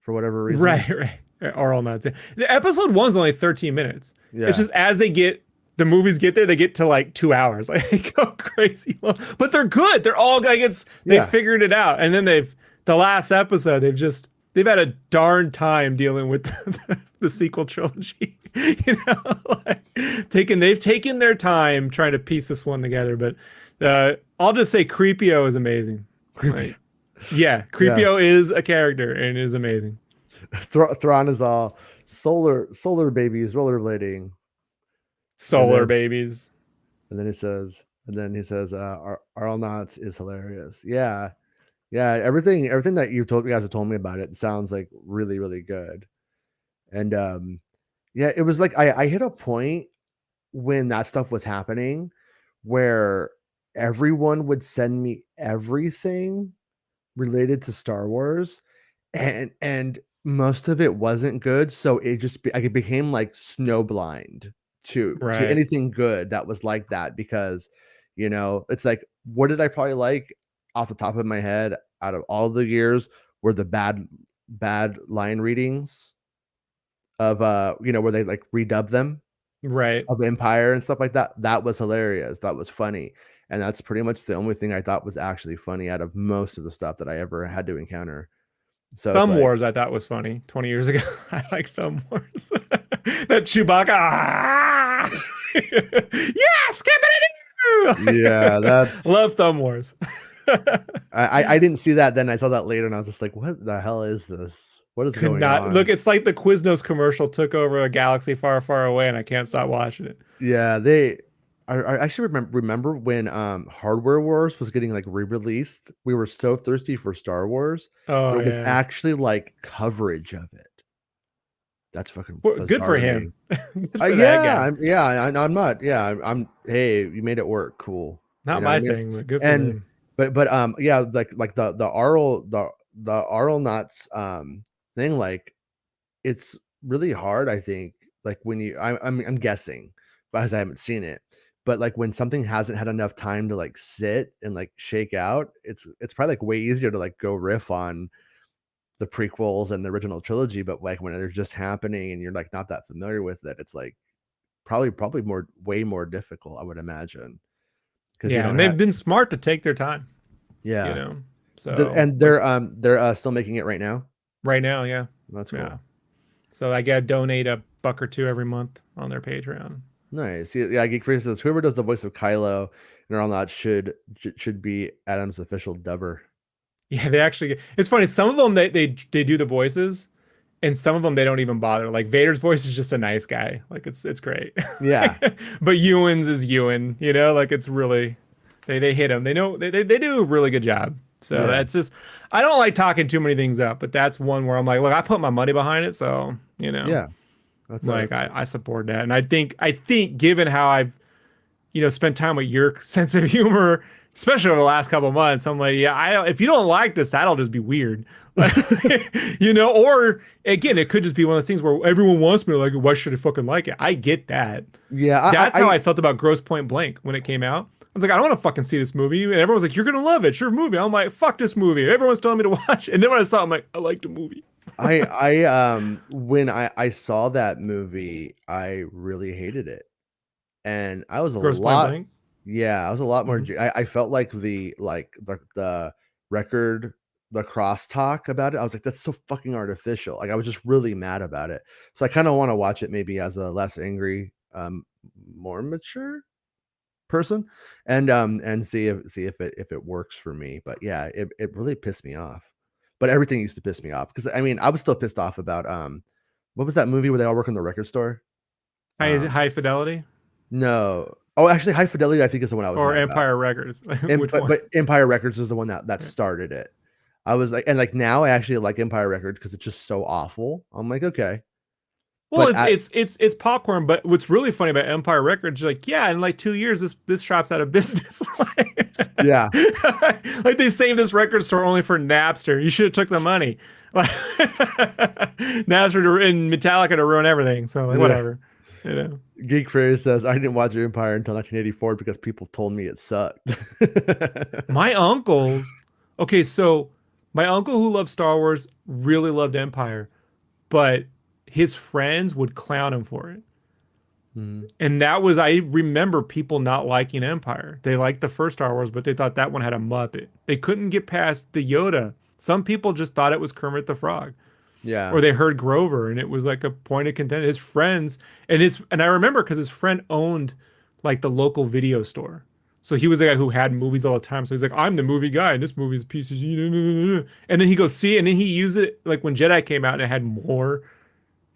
for whatever reason. Right. Auralnauts. The episode 1's only 13 minutes. Yeah. It's just as the movies get there, they get to like 2 hours. Like they go crazy long. But they're good. They're all like they figured it out. And then the last episode, they've had a darn time dealing with the sequel trilogy. They've taken their time trying to piece this one together. But I'll just say Creepio is amazing. Right? Yeah, Creepio is a character and is amazing. Thrawn is all solar babies rollerblading. Solar babies. And then he says, Auralnauts is hilarious. Yeah. Everything that you guys have told me about it sounds like really, really good. And yeah, it was like I hit a point when that stuff was happening where everyone would send me everything related to Star Wars, and most of it wasn't good. So it became like snowblind to anything good that was like that, because it's like, what did I probably like off the top of my head out of all the years were the bad line readings of where they like redub them of Empire and stuff like that. That was hilarious. That was funny. And that's pretty much the only thing I thought was actually funny out of most of the stuff that I ever had to encounter. So Thumb Wars I thought was funny 20 years ago. I like Thumb Wars. That Chewbacca. Yes, keep it in. Yeah, that's love Thumb Wars. I didn't see that then. I saw that later and I was just like, what the hell is this? What is going on? Look, it's like the Quiznos commercial took over a galaxy far, far away, and I can't stop watching it. Yeah, I actually remember when Hardware Wars was getting like re-released. We were so thirsty for Star Wars. Oh, it was actually like coverage of it. That's fucking good for him. Good for I'm not. Yeah, I'm. Hey, you made it work. Cool. Not my thing, but good for him. But yeah, like the the Auralnauts thing, like it's really hard, I think, like when I'm guessing, because I haven't seen it, but like when something hasn't had enough time to like sit and like shake out, it's probably like way easier to like go riff on the prequels and the original trilogy, but like when they're just happening and you're like not that familiar with it, it's like probably way more difficult, I would imagine, because you Yeah, don't and have. they've been smart to take their time, you Yeah. know. So And like they're still making it right now. right now, yeah. That's Yeah. cool. So I gotta donate a buck or two every month on their Patreon. Nice. Yeah, Geek Freak says whoever does the voice of Kylo and all that should be Adam's official dubber. Yeah, they actually. It's funny. Some of them they do the voices, and some of them they don't even bother. Like Vader's voice is just a nice guy. Like it's great. Yeah. But Ewan's is Ewan. You know, like it's really they hit him. They know they do a really good job. So Yeah. that's just I don't like talking too many things up, but that's one where I'm like, look, I put my money behind it, so you know, Yeah. That's like I support that, and I think given how I've spend time with your sense of humor, especially over the last couple of months. I'm like, yeah, I don't, if you don't like this, that'll just be weird. Like, or again, it could just be one of those things where everyone wants me to like it. Why should I fucking like it? I get that. yeah. That's how I felt about Grosse Point Blank when it came out. I was like, I don't want to fucking see this movie. And everyone's like, you're going to love it. It's your movie. I'm like, fuck this movie. Everyone's telling me to watch it. And then when I saw it, I'm like, I like the movie. When I saw that movie, I really hated it. And I was a Grosse Point lot. Blank. Yeah, I was a lot more. Mhm. I felt like the record, the crosstalk about it. I was like, that's so fucking artificial. Like I was just really mad about it. So I kind of want to watch it maybe as a less angry, more mature person, and see if it works for me. But yeah, it really pissed me off. But everything used to piss me off because I mean I was still pissed off about what was that movie where they all work in the record store? High Fidelity No. Oh, actually, High Fidelity, I think, is the one I was or mad about. Empire Records. Which one? But Empire Records is the one that started it. I was like, and like now I actually like Empire Records because it's just so awful. I'm like, okay. Well, But it's popcorn, but what's really funny about Empire Records, you're like, yeah, in like 2 years, this shop's out of business. yeah, Like they saved this record store only for Napster. You should have took the money. Like Napster and Metallica to ruin everything. So like whatever, Geek Phrase says I didn't watch Empire until 1984 because people told me it sucked. My uncles, okay, so my uncle who loved Star Wars really loved Empire, but his friends would clown him for it. And that was, I remember people not liking Empire. They liked the first Star Wars, but they thought that one had a Muppet. They couldn't get past the Yoda. Some people just thought it was Kermit the Frog. Yeah. Or they heard Grover and it was like a point of contention. His friends, and I remember because his friend owned like the local video store. So he was the guy who had movies all the time. So he's like, I'm the movie guy, and this movie's a piece of shit. And then he goes, see, and then he used it like when Jedi came out and it had more.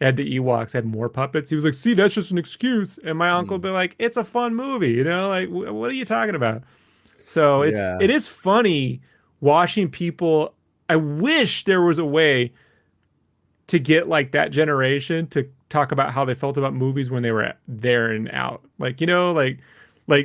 Had the Ewoks, had more puppets. He was like, see, that's just an excuse. And my uncle would be like, it's a fun movie, like, what are you talking about? So it is funny watching people. I wish there was a way to get like that generation to talk about how they felt about movies when they were there and out. Like,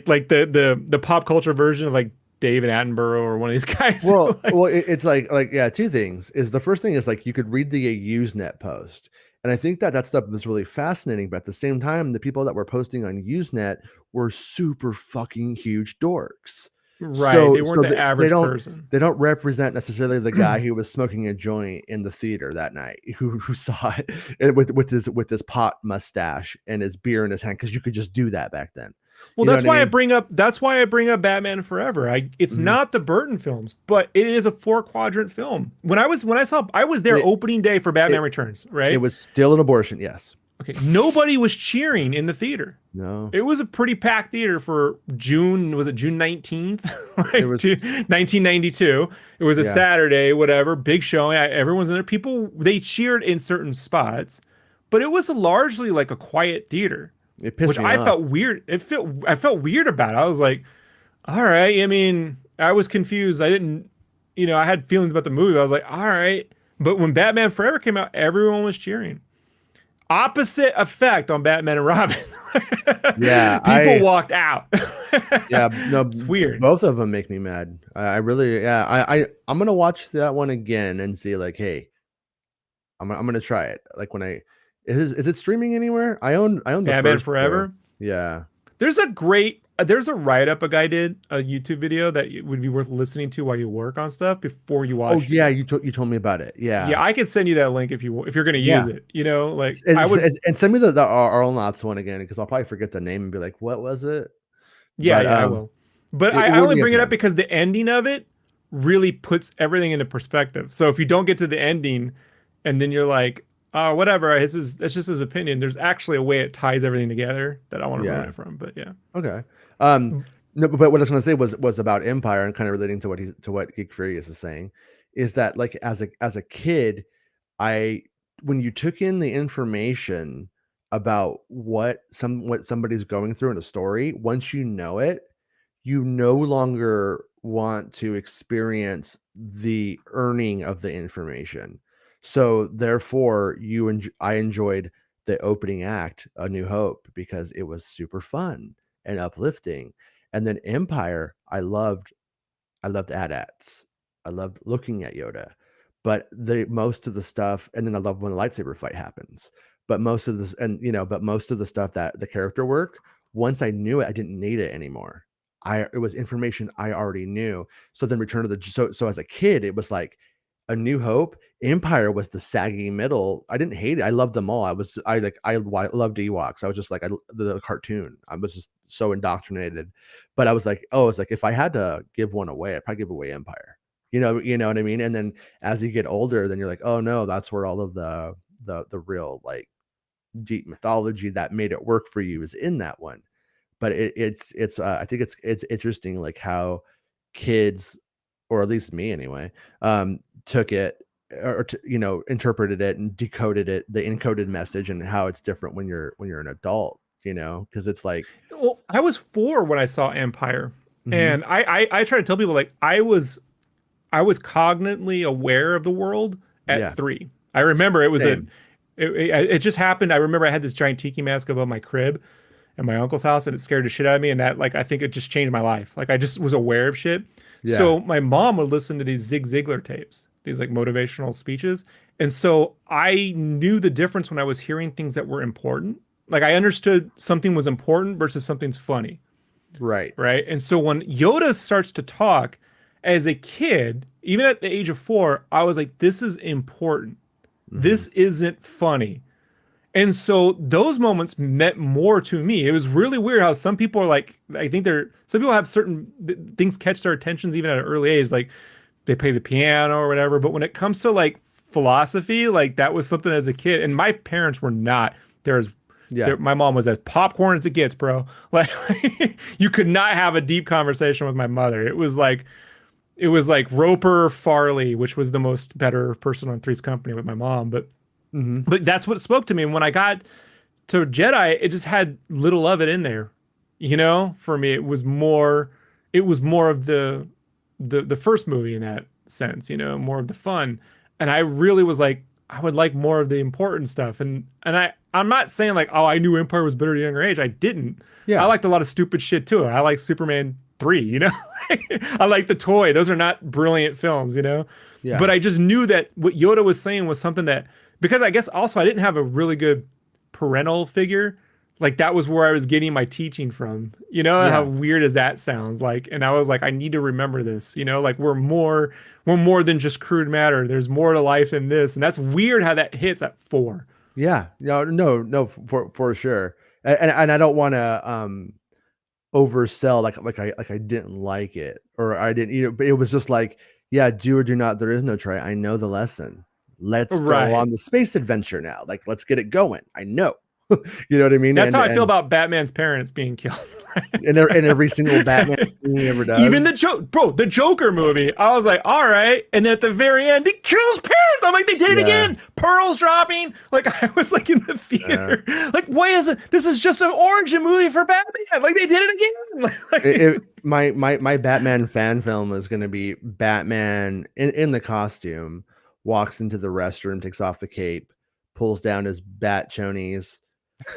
like the pop culture version of like David Attenborough or one of these guys. Well, it's like yeah, two things. Is the first thing is like you could read the Usenet post. And I think that stuff was really fascinating, but at the same time, the people that were posting on Usenet were super fucking huge dorks. Right. So, they weren't the average person. They don't represent necessarily the guy who was smoking a joint in the theater that night, who saw it with his pot mustache and his beer in his hand, because you could just do that back then. Well, that's why I bring up Batman Forever. It's not the Burton films, but it is a 4-quadrant film. I was there opening day for Batman Returns, right? It was still an abortion, yes. Okay, nobody was cheering in the theater. No. It was a pretty packed theater for June, was it June 19th? It was 1992. It was a Saturday, whatever, big showing. Everyone's in there. People, they cheered in certain spots, but it was largely like a quiet theater. It pissed me off. I felt weird. I felt weird about it. I was like, all right. I mean, I was confused. I didn't, I had feelings about the movie. I was like, all right. But when Batman Forever came out, everyone was cheering. opposite effect on Batman and Robin. Yeah, People walked out. yeah, no, It's weird. both of them make me mad. I really, yeah, I'm gonna watch that one again and see like, hey, I'm gonna try it. Like when is it streaming anywhere? I own the Batman first two. Forever. Yeah. There's a write-up a guy did, a YouTube video that would be worth listening to while you work on stuff before you Oh watch yeah, it. you told me about it. Yeah, Yeah. I could send you that link if you're gonna use Yeah. it. You know, like I And, would. and send me the Auralnauts one again because I'll probably forget the name and be like, what was it? Yeah, But yeah, I will. But it I only wouldn't get bring it up bad. because the ending of it really puts everything into perspective. So if you don't get to the ending and then you're like, oh, whatever, that's just his opinion. There's actually a way it ties everything together that I want to ruin Yeah. it from. But yeah. Okay. No, but what I was going to say was about Empire and kind of relating to what Geek Furious is saying, is that like as a kid, I when you took in the information about what somebody's going through in a story, once you know it, you no longer want to experience the earning of the information. So therefore, I enjoyed the opening act, A New Hope, because it was super fun and uplifting. And then Empire, I loved AT-ATs. I loved looking at Yoda. But the most of the stuff, and then I love when the lightsaber fight happens. But most of this, and but most of the stuff that the character work, once I knew it, I didn't need it anymore. It was information I already knew. So then Return of the so as a kid, it was like A New Hope. Empire was the saggy middle. I didn't hate it. I loved them all. I loved Ewoks. I was just like the cartoon. I was just so indoctrinated. But I was like, oh, it's like if I had to give one away, I'd probably give away Empire. You know what I mean? And then as you get older, then you're like, oh no, that's where all of the real like deep mythology that made it work for you is in that one. But it's I think it's interesting like how kids, or at least me anyway, took it interpreted it and decoded it, the encoded message, and how it's different when you're an adult, because it's like, Well, I was 4 when I saw Empire, mhm, and I try to tell people like I was cognitively aware of the world at yeah, 3. I remember it was same, it just happened. I remember I had this giant tiki mask above my crib at my uncle's house, and it scared the shit out of me. And that, like, I think it just changed my life. Like, I just was aware of shit. yeah, So my mom would listen to these Zig Ziglar tapes, these like motivational speeches, and so I knew the difference when I was hearing things that were important. Like, I understood something was important versus something's funny, right, right? And so when Yoda starts to talk as a kid, even at the age of 4, I was like, this is important. mhm, This isn't funny. And so those moments meant more to me. It was really weird how some people are like, some people have certain things catch their attentions even at an early age, like they play the piano or whatever. But when it comes to like philosophy, like that was something as a kid. And my parents were not. yeah, My mom was as popcorn as it gets, bro. Like you could not have a deep conversation with my mother. It was like Roper Farley, which was the most better person on Three's Company with my mom. But mhm, but that's what spoke to me. And when I got to Jedi, it just had little of it in there. For me, it was more of the first movie in that sense, more of the fun. And I really was like, I would like more of the important stuff. And I'm not saying like, oh, I knew Empire was better at a younger age. I didn't. I yeah, liked a lot of stupid shit too. I like Superman 3. I like The Toy. Those are not brilliant films. yeah, But I just knew that what Yoda was saying was something that, because I guess also I didn't have a really good parental figure. Like that was where I was getting my teaching from. How yeah. weird as that sounds like. And I was like, I need to remember this. Like we're more than just crude matter. There's more to life than this. And that's weird how that hits at 4. Yeah, no, no, no, for sure, and I don't want to oversell like I didn't like it or I didn't, but it was just like, yeah, do or do not. There is no try. I know the lesson. Let's go Right. on the space adventure now. Like, let's get it going. I know, you know what I mean, That's and how I feel about Batman's parents being killed. and every single Batman thing he ever Even does. the Joker movie, I was like, all right. And then at the very end, he kills parents. I'm like, they did it Yeah, again. Pearls dropping. Like I was like in the uh, theater. Like, why is it? This is just an origin movie for Batman. Like they did it again. my Batman fan film is going to be Batman in the costume walks into the restroom, takes off the cape, pulls down his bat chonies,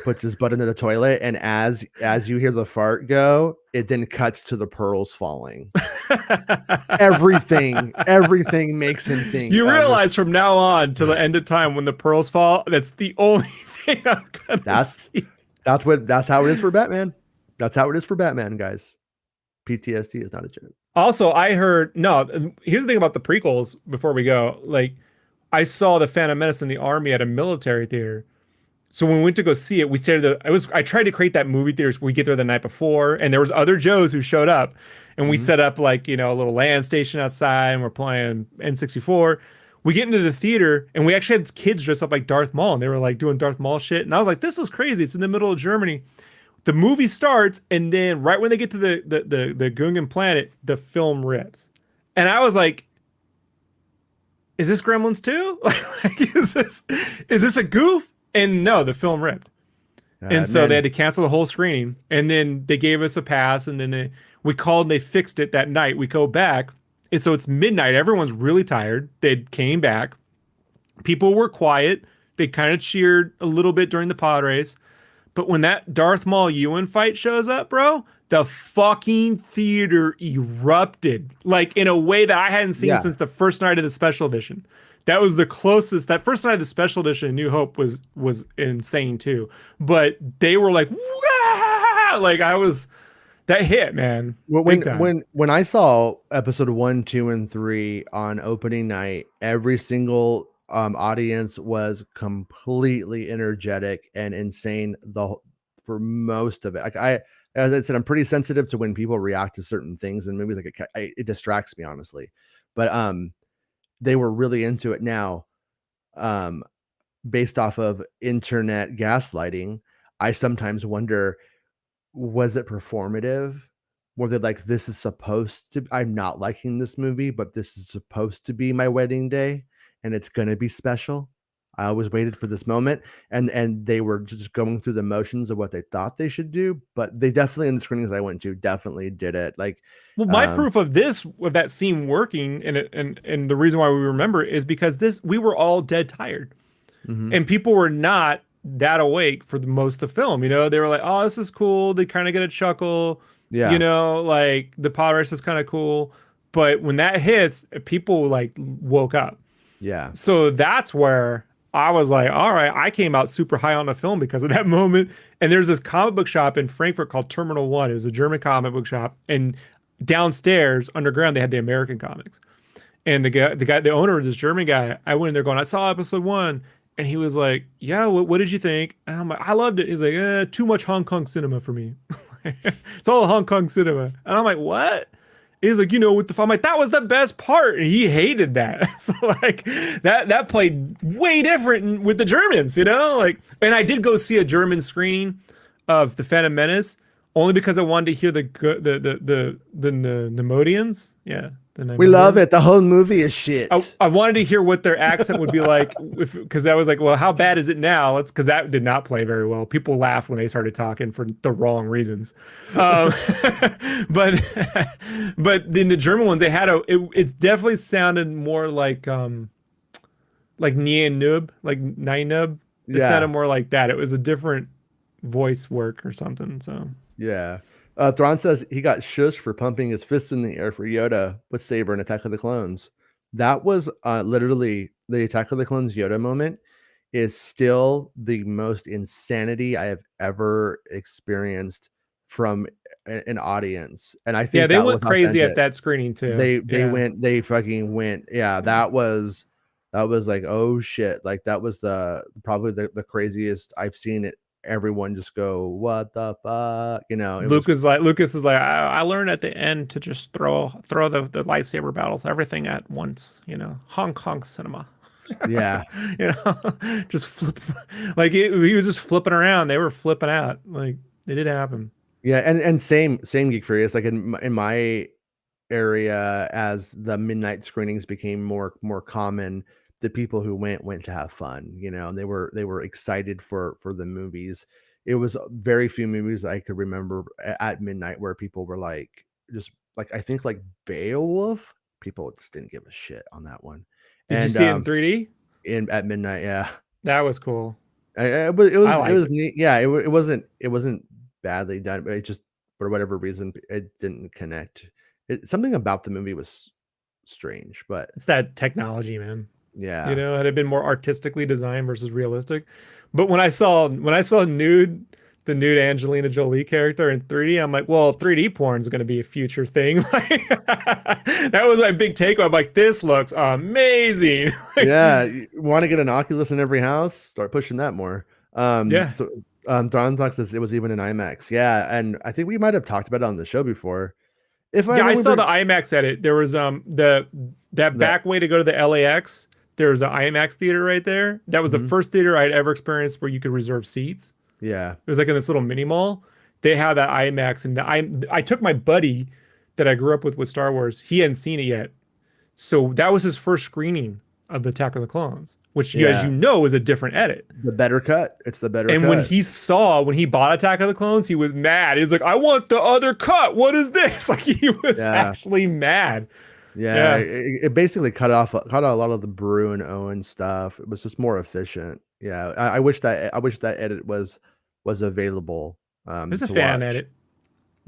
puts his butt into the toilet, and as you hear the fart go, it then cuts to the pearls falling. Everything makes him think. You realize from now on to the end of time, when the pearls fall, that's the only thing I'm gonna see. That's how it is for Batman. That's how it is for Batman, guys. PTSD is not a joke. Also, I heard here's the thing about the prequels before we go. Like, I saw the Phantom Menace in the army at a military theater. So when we went to go see it, we stayed at I tried to create that movie theater. We get there the night before, and there was other Joes who showed up, and we set up like, a little land station outside, and we're playing N64. We get into the theater, and we actually had kids dressed up like Darth Maul, and they were like doing Darth Maul shit. And I was like, this is crazy. It's in the middle of Germany. The movie starts, and then right when they get to the Gungan planet, the film rips. And I was like, is this Gremlins 2? Like, is this a goof? And no, the film ripped. And so they had to cancel the whole screening. And then they gave us a pass, and then we called and they fixed it that night. We go back. And so it's midnight. Everyone's really tired. They came back. People were quiet. They kind of cheered a little bit during the pod race. But when that Darth Maul Ewan fight shows up, bro, the fucking theater erupted. Like, in a way that I hadn't seen since the first night of the special edition. That was the closest. That first night of the special edition, New Hope was insane too. But they were like, wah! Like, that hit, man. When I saw episode 1, 2, and 3 on opening night, every single audience was completely energetic and insane for most of it. Like, as I said, I'm pretty sensitive to when people react to certain things in movies. Like, it distracts me, honestly. But they were really into it. Now, based off of internet gaslighting, I sometimes wonder, was it performative? Were they like, this is supposed to, I'm not liking this movie, but this is supposed to be my wedding day and it's going to be special. I always waited for this moment. And they were just going through the motions of what they thought they should do. But they definitely, in the screenings I went to, definitely did it. Like, well, my proof of that scene working, and the reason why we remember it is because we were all dead tired, and people were not that awake for the most of the film. They were like, oh, this is cool. They kind of get a chuckle. Yeah. Like, the pod race is kind of cool. But when that hits, people like woke up. Yeah. So that's where I was like, all right, I came out super high on the film because of that moment. And there's this comic book shop in Frankfurt called Terminal 1. It was a German comic book shop. And downstairs, underground, they had the American comics. And the owner was this German guy. I went in there going, I saw episode 1. And he was like, yeah, what did you think? And I'm like, I loved it. He's like, too much Hong Kong cinema for me. It's all Hong Kong cinema. And I'm like, what? He's like, what the fuck? I'm like, that was the best part. And he hated that. So like that played way different with the Germans, like, and I did go see a German screening of the Phantom Menace only because I wanted to hear the Nemodians. Yeah. We love it. The whole movie is shit. I wanted to hear what their accent would be like, because I was like, well, how bad is it now? Because that did not play very well. People laughed when they started talking for the wrong reasons. But in the German ones, they had it definitely sounded more like Nie Nub, like Nine Nub. It sounded more like that. It was a different voice work or something. So yeah. Thrawn says he got shushed for pumping his fist in the air for Yoda with Saber in Attack of the Clones. That was literally the Attack of the Clones Yoda moment is still the most insanity I have ever experienced from an audience. And I think they went crazy at that screening too. They fucking went. Yeah, that was like, oh shit. Like, that was probably the craziest I've seen it. Everyone just go, what the fuck? Lucas is like, I learned at the end to just throw the lightsaber battles, everything at once, Hong Kong cinema. Yeah. Just flip, like, he was just flipping around. They were flipping out. Like, it did happen. Yeah. And same Geek Furious, like in my area, as the midnight screenings became more common, the people who went to have fun, and they were excited for the movies. It was very few movies I could remember at midnight where people were like, just like, I think like Beowulf, people just didn't give a shit on that one. Did you see it in 3D? At midnight, yeah. That was cool. It liked was it. neat. Yeah, it wasn't badly done, but it just for whatever reason it didn't connect. Something about the movie was strange, but It's that technology, man. You yeah. know, had it been more artistically designed versus realistic. But when I saw the nude Angelina Jolie character in 3D, I'm like, well, 3D porn is going to be a future thing. Like that was my big takeaway. I'm like, this looks amazing. Like, Yeah, you want to get an Oculus in every house? Start pushing that more. yeah. So Don talks says it was even in IMAX. Yeah, and I think we might have talked about it on the show before. If I Yeah, I saw remember the IMAX edit. There was the that that, back way to go to the LAX. There was an IMAX theater right there. That was the mhm, first theater I'd ever experienced where you could reserve seats. yeah, It was like in this little mini mall. They had that IMAX, and I took my buddy that I grew up with Star Wars. He hadn't seen it yet, so that was his first screening of the Attack of the Clones, which, as yeah, you know, is a different edit. the better cut. It's the better And when cut. he bought Attack of the Clones, he was mad. He's like, "I want the other cut. What is this?" Like he was Yeah, actually mad. yeah. Yeah, It basically cut out a lot of the Brew and Owen stuff. It was just more efficient. Yeah, I wish that edit was available there's a to fan watch. edit.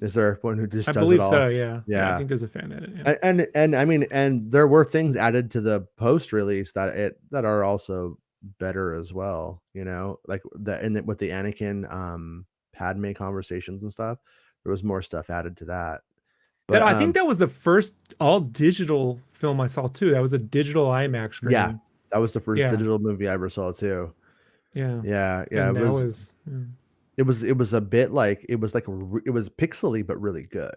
Is there one who just I does it believe so. all? Yeah, yeah. I Yeah. think there's a fan edit. Yeah. And I mean, and there were things added to the post release that are also better as well, like with the Anakin Padme conversations and stuff. There was more stuff added to that. That But I think that was the first all digital film I saw too. That was a digital IMAX yeah, screening. that was the first Yeah, digital movie I ever saw too. yeah. Yeah, yeah, And that was it was a bit like it was pixely but really good.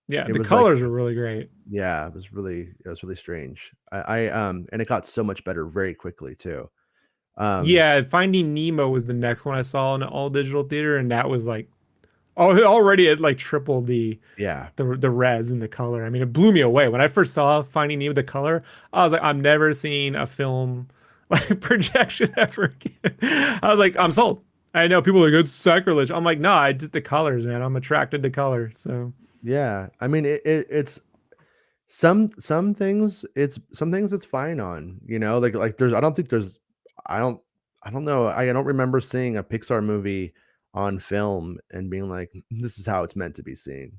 yeah, It the was like colors were really great. yeah, it was really strange. And it got so much better very quickly too. Um, Yeah, Finding Nemo was the next one I saw in an all digital theater, and that was like, oh, it already had like tripled yeah. the res and the color. I mean, it blew me away when I first saw Finding Nemo. The color, I was like, I'm never seeing a film like projection ever again. I was like, I'm sold. I know people are like, it's sacrilege. I'm like, no, I just the colors, man. I'm attracted to color. So Yeah, I mean it's some things it's fine on, like there's I don't think there's I don't I don't know. I don't remember seeing a Pixar movie on film and being like, this is how it's meant to be seen.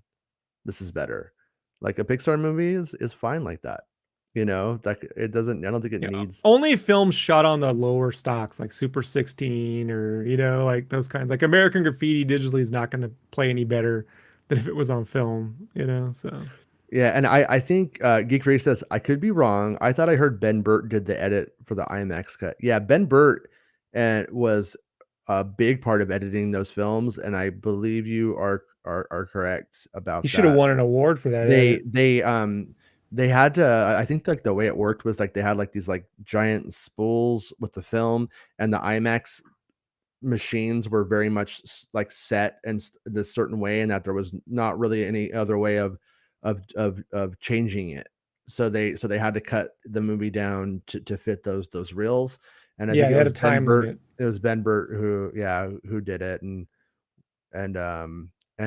This is better. Like a Pixar movie is fine like that. That it doesn't I don't think it yeah, needs only films shot on the lower stocks like Super 16 or like those kinds. Like American Graffiti digitally is not going to play any better than if it was on film. So. Yeah, and I think Geek Ray says I could be wrong. I thought I heard Ben Burt did the edit for the IMAX cut. Yeah, Ben Burt was a big part of editing those films, and I believe you are correct He about should have that. won an award for that They edit. they they had to. I think like the way it worked was like they had like these like giant spools with the film, and the IMAX machines were very much like set in this certain way, and that there was not really any other way of changing it. So they had to cut the movie down to fit those reels. And I Yeah, think they had a time limit. It was Ben Burt who did it, and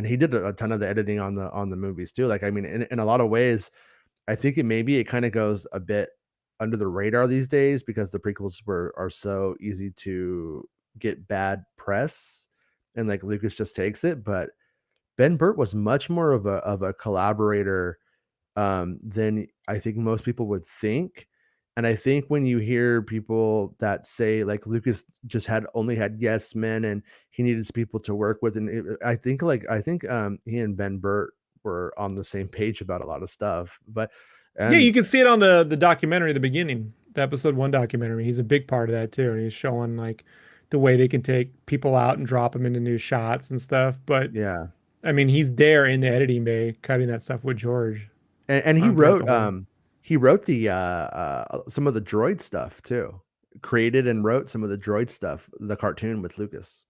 he did a ton of the editing on the movies too. Like I mean, in a lot of ways, I think it kind of goes a bit under the radar these days because the prequels are so easy to get bad press, and like Lucas just takes it. But Ben Burt was much more of a collaborator than I think most people would think. And I think when you hear people that say like Lucas just only had yes men and he needed people to work with, and I think he and Ben Burt were on the same page about a lot of stuff. But Yeah, and you can see it on the documentary at the beginning, the episode 1 documentary. He's a big part of that too, and he's showing like the way they can take people out and drop them into new shots and stuff. But yeah, I mean, he's there in the editing bay cutting that stuff with George and throughout the whole. he wrote the some of the droid stuff too. Created and wrote some of the droid stuff, the cartoon with Lucas.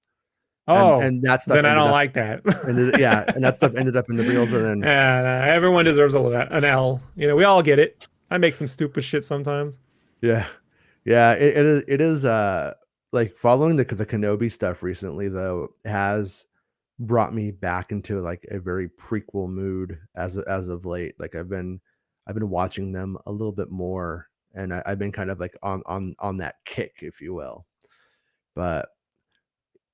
And Oh, and that stuff then I don't like that. and that stuff ended up in the reels, and then And everyone deserves an L. We all get it. I make some stupid shit sometimes. yeah. Yeah, it is like following the Kenobi stuff recently though has brought me back into like a very prequel mood as of late. Like I've been watching them a little bit more, and I've been kind of like on that kick, if you will. But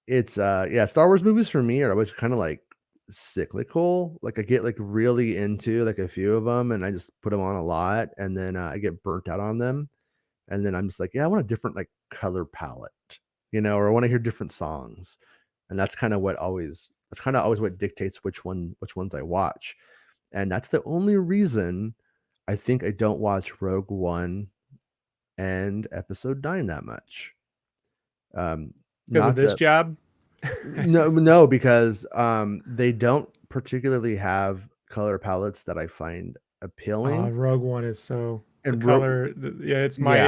it's yeah, Star Wars movies for me are always kind of like cyclical. Like I get like really into like a few of them, and I just put them on a lot, and then I get burnt out on them, and then I'm just like, yeah, I want a different like color palette, or I want to hear different songs, and that's kind of always what dictates which ones I watch, and that's the only reason I think I don't watch Rogue One and Episode 9 that much. Because of Not this that job. no, because they don't particularly have color palettes that I find appealing. Rogue One is so the And color. Yeah, yeah.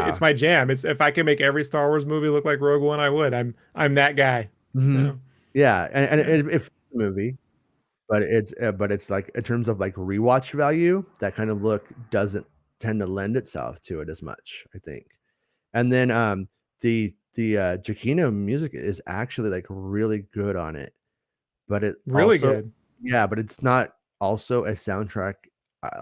it's my jam. It's if I can make every Star Wars movie look like Rogue One, I would. I'm that guy. Mhm. So Yeah, and yeah. it's a movie, but it's like in terms of like rewatch value, that kind of look doesn't tend to lend itself to it as much, I think. And then the Giacchino music is actually like really good on it, but it Really also good. yeah, but it's not also a soundtrack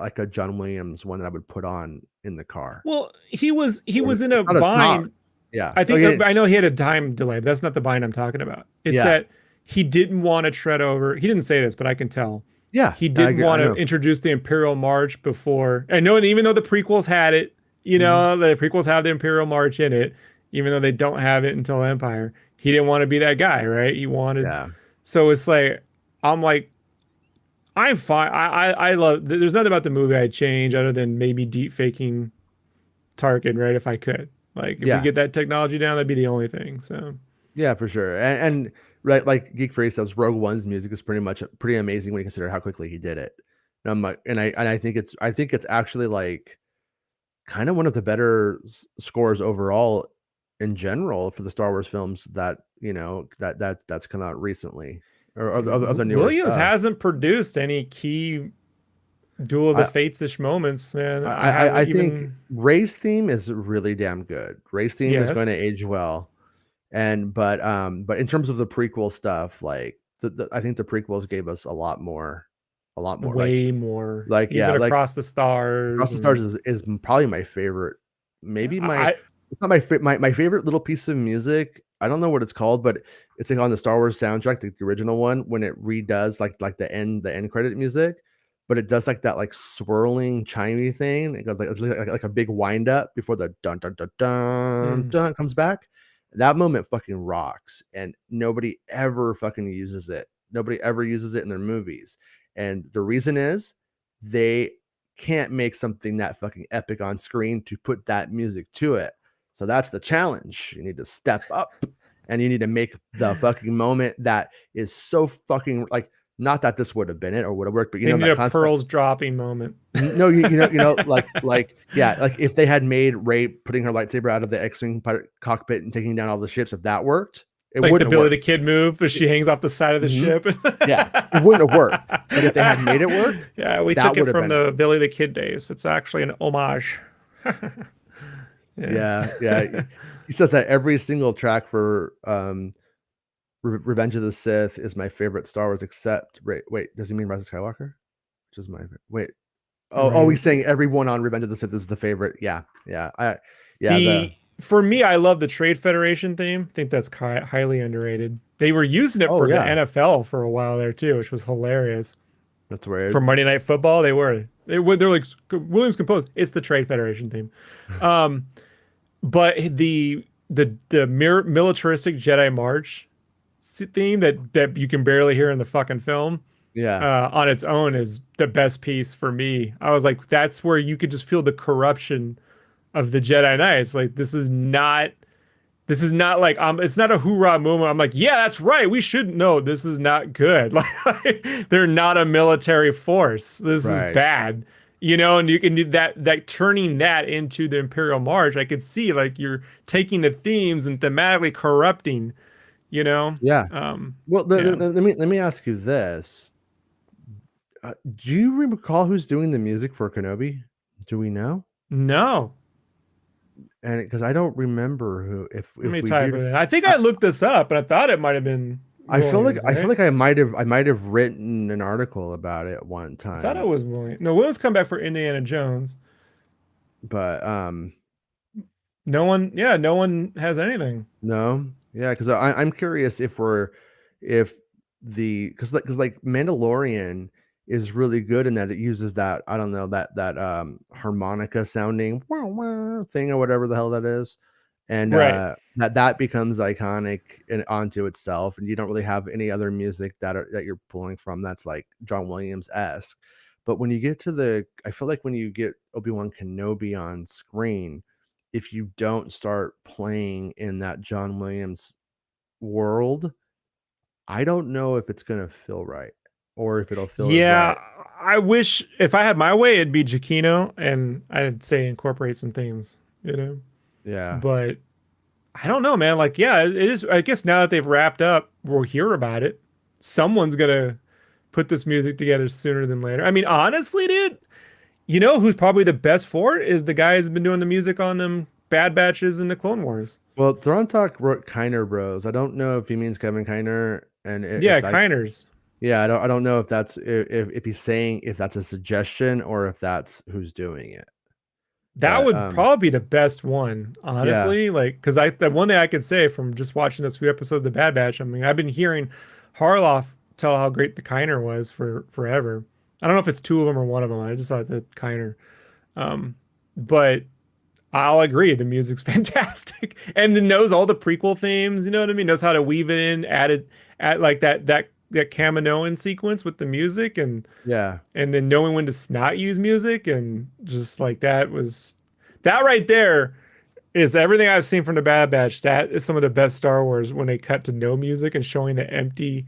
like a John Williams one that I would put on in the car. Well, he was in It's a not it's not bind. yeah. I Oh, think yeah. I know he had a time delay, but that's not the bind I'm talking about. It's Yeah. that he didn't want to tread over. He didn't say this, but I can tell. Yeah. He I didn't agree, I want to know. introduce the Imperial March before. I know, and even though the prequels had it, Mhm. the prequels have the Imperial March in it, even though they don't have it until Empire. He didn't want to be that guy, right? He wanted. Yeah. So it's like I'm like I'm fine. I love. There's nothing about the movie I'd change other than maybe deep faking Tarkin, right? If I could, like, if we Yeah. get that technology down, that'd be the only thing. So Yeah, for sure. And right, like Geek Free says, Rogue One's music is pretty amazing when you consider how quickly he did it. And I'm like, and I think it's actually like kind of one of the better scores overall in general for the Star Wars films that that's come out recently, or of the newer Williams stuff. hasn't produced any key Duel of the I Fates-ish moments, man. I I haven't think even. Ray's theme is really damn good. Ray's theme is going to Yes, age well. And but in terms of the prequel stuff, like I think the prequels gave us a lot more way more. like yeah, Even like Across the Stars, Across the Stars and is probably my favorite. Maybe I it's not my favorite little piece of music. I don't know what it's called, but it's like on the Star Wars soundtrack, the original one, when it redoes like the end credit music, but it does like that like swirling chimey thing. It goes like it's like a big wind up before the dun dun dun dun mm, dun comes back. That moment fucking rocks, and nobody ever fucking uses it. Nobody ever uses it in their movies, and the reason is they can't make something that fucking epic on screen to put that music to it. So that's the challenge. You need to step up and you need to make the fucking moment that is so fucking like, not that this would have been it or would have worked, but they need that a concept. pearls dropping moment. No, like yeah, like if they had made Ray putting her lightsaber out of the X-wing cockpit and taking down all the ships, if that worked, it Like the wouldn't have Billy the worked. Kid move, as she hangs off the side of the Mhm. ship. Yeah, it wouldn't have worked. But if they had made it work, Yeah, we that took it would have from been it. the Billy the Kid days. It's actually an homage. Yeah. Yeah, yeah. He says that every single track for Revenge of the Sith is my favorite Star Wars, except wait, does he mean Rise of Skywalker? Which is my wait. Oh, Right. he's saying everyone on Revenge of the Sith is the favorite. Yeah, yeah. The For me, I love the Trade Federation theme. I think that's highly underrated. They were using it Oh for the yeah, NFL for a while there too, which was hilarious. that's For weird. Monday Night Football, they're like Williams composed. It's the Trade Federation theme. Um, but the militaristic Jedi March theme that you can barely hear in the fucking film Yeah, on its own is the best piece for me. I was like, that's where you could just feel the corruption of the Jedi Knights. Like this is not like it's not a hoorah moment. I'm like, yeah, that's right. We should know this is not good. Like they're not a military force. This is right. bad. And you can do that turning that into the Imperial March. I could see like you're taking the themes and thematically corrupting, you know? Yeah. Well, Yeah. let me ask you this: do you recall who's doing the music for Kenobi? Do we know? No. And because I don't remember who, Let if me we type it do, in. I think I, I looked this up and I thought it might have been Williams, I feel right? like I might have written an article about it one I thought it time, was Williams. No, Williams come back for Indiana Jones. but no one has anything. No, yeah, because I'm curious if because like Mandalorian is really good in that it uses that, I don't know, that harmonica sounding "wah, wah" thing or whatever the hell that is, and Right. that becomes iconic and onto itself, and you don't really have any other music that you're pulling from that's like John Williams esque. But when you get to I feel like when you get Obi-Wan Kenobi on screen, if you don't start playing in that John Williams world, I don't know if it's gonna feel right or if it'll feel as Yeah, right. I wish if I had my way, it'd be Giacchino, and I'd say incorporate some themes, you know. Yeah. But I don't know, man. Like, yeah, it is. I guess now that they've wrapped up, we'll hear about it. Someone's gonna put this music together sooner than later. I mean, honestly, dude, you know who's probably the best for it is the guy who's been doing the music on them Bad Batches and the Clone Wars. Well, Thrawn Talk wrote Kiner Bros. I don't know if he means Kevin Kiner, and Yeah, if I Kiners. yeah, I don't know if that's if he's saying if that's a suggestion or if that's who's doing it. That But would probably be the best one, yeah, honestly. Like, because the one thing I could say from just watching those few episodes of the Bad Batch, I mean, I've been hearing Harloff tell how great the Kiner was for forever. I don't know if it's two of them or one of them. I just thought the Kiner. Um, but I'll agree, the music's fantastic, and then knows all the prequel themes. You know what I mean? Knows how to weave it in, add like that Kaminoan sequence with the music, yeah, and then knowing when to not use music, and just like that right there is everything I've seen from the Bad Batch. That is some of the best Star Wars when they cut to no music and showing the empty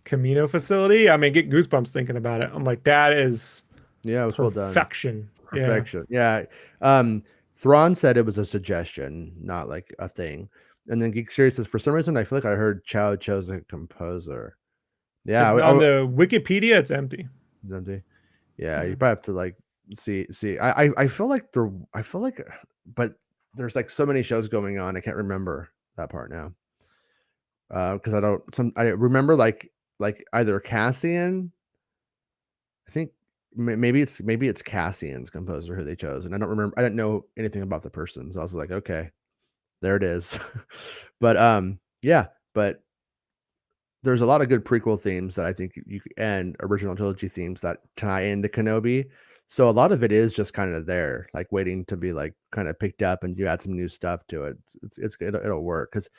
Camino facility. I mean, get goosebumps thinking about it. I'm like, that is yeah, it was well done. perfection. Yeah. Perfection. Yeah. Thrawn said it was a suggestion, not like a thing. And then Geek Series says, for some reason, I feel like I heard Chow chose a composer. Yeah, On the Wikipedia, it's empty. empty. Yeah, Yeah. you probably have to like see. I feel like but there's like so many shows going on. I can't remember that part now. Because I remember like either Cassian. I think maybe it's Cassian's composer who they chose, and I don't remember. I didn't know anything about the person, so I was like, okay, there it is. But yeah, but there's a lot of good prequel themes that I think and original trilogy themes that tie into Kenobi. So a lot of it is just kind of there, like waiting to be like kind of picked up, and you add some new stuff to it. It'll work because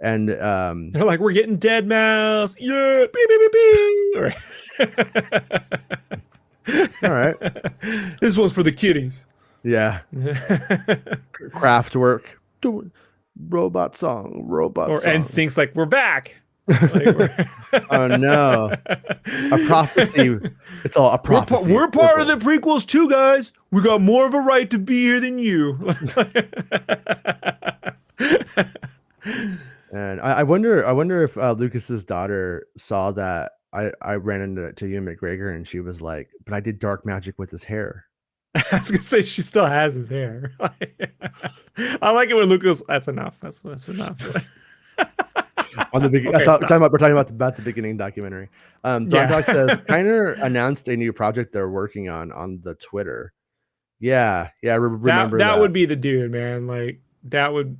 and They're like, we're getting Dead Mouse. Yeah. Beep, beep, beep, beep. all right, This one's for the kiddies. yeah, craft work, robot song, robot Or song. NSYNC's like, we're back. Like, Oh no, a prophecy. It's all a prophecy. We're part of the prequels too, guys. We got more of a right to be here than you. And I wonder if Lucas's daughter saw that I ran into Ewan McGregor and she was like, "But I did dark magic with his hair." I was gonna say she still has his hair. I like it when Lucas. That's enough. That's enough. On the beginning, Okay, we're talking about the beginning documentary. Don Talk says Kiner announced a new project they're working on the Twitter. Yeah, remember that would be the dude, man. Like that would.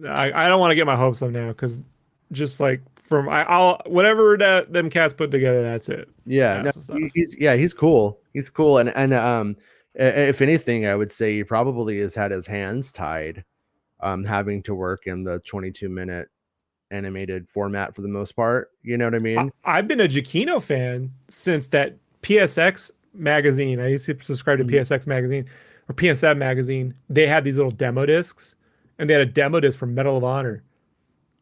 I don't want to get my hopes up now because just like I'll whatever that them cats put together, that's it. Yeah, That's no, the stuff. he's cool. He's cool, and if anything, I would say he probably has had his hands tied, having to work in the 22-minute animated format for the most part. You know what I mean? I've been a Giacchino fan since that PSX magazine. I used to subscribe to PSX magazine or PSM magazine. They had these little demo discs, and they had a demo disc from Medal of Honor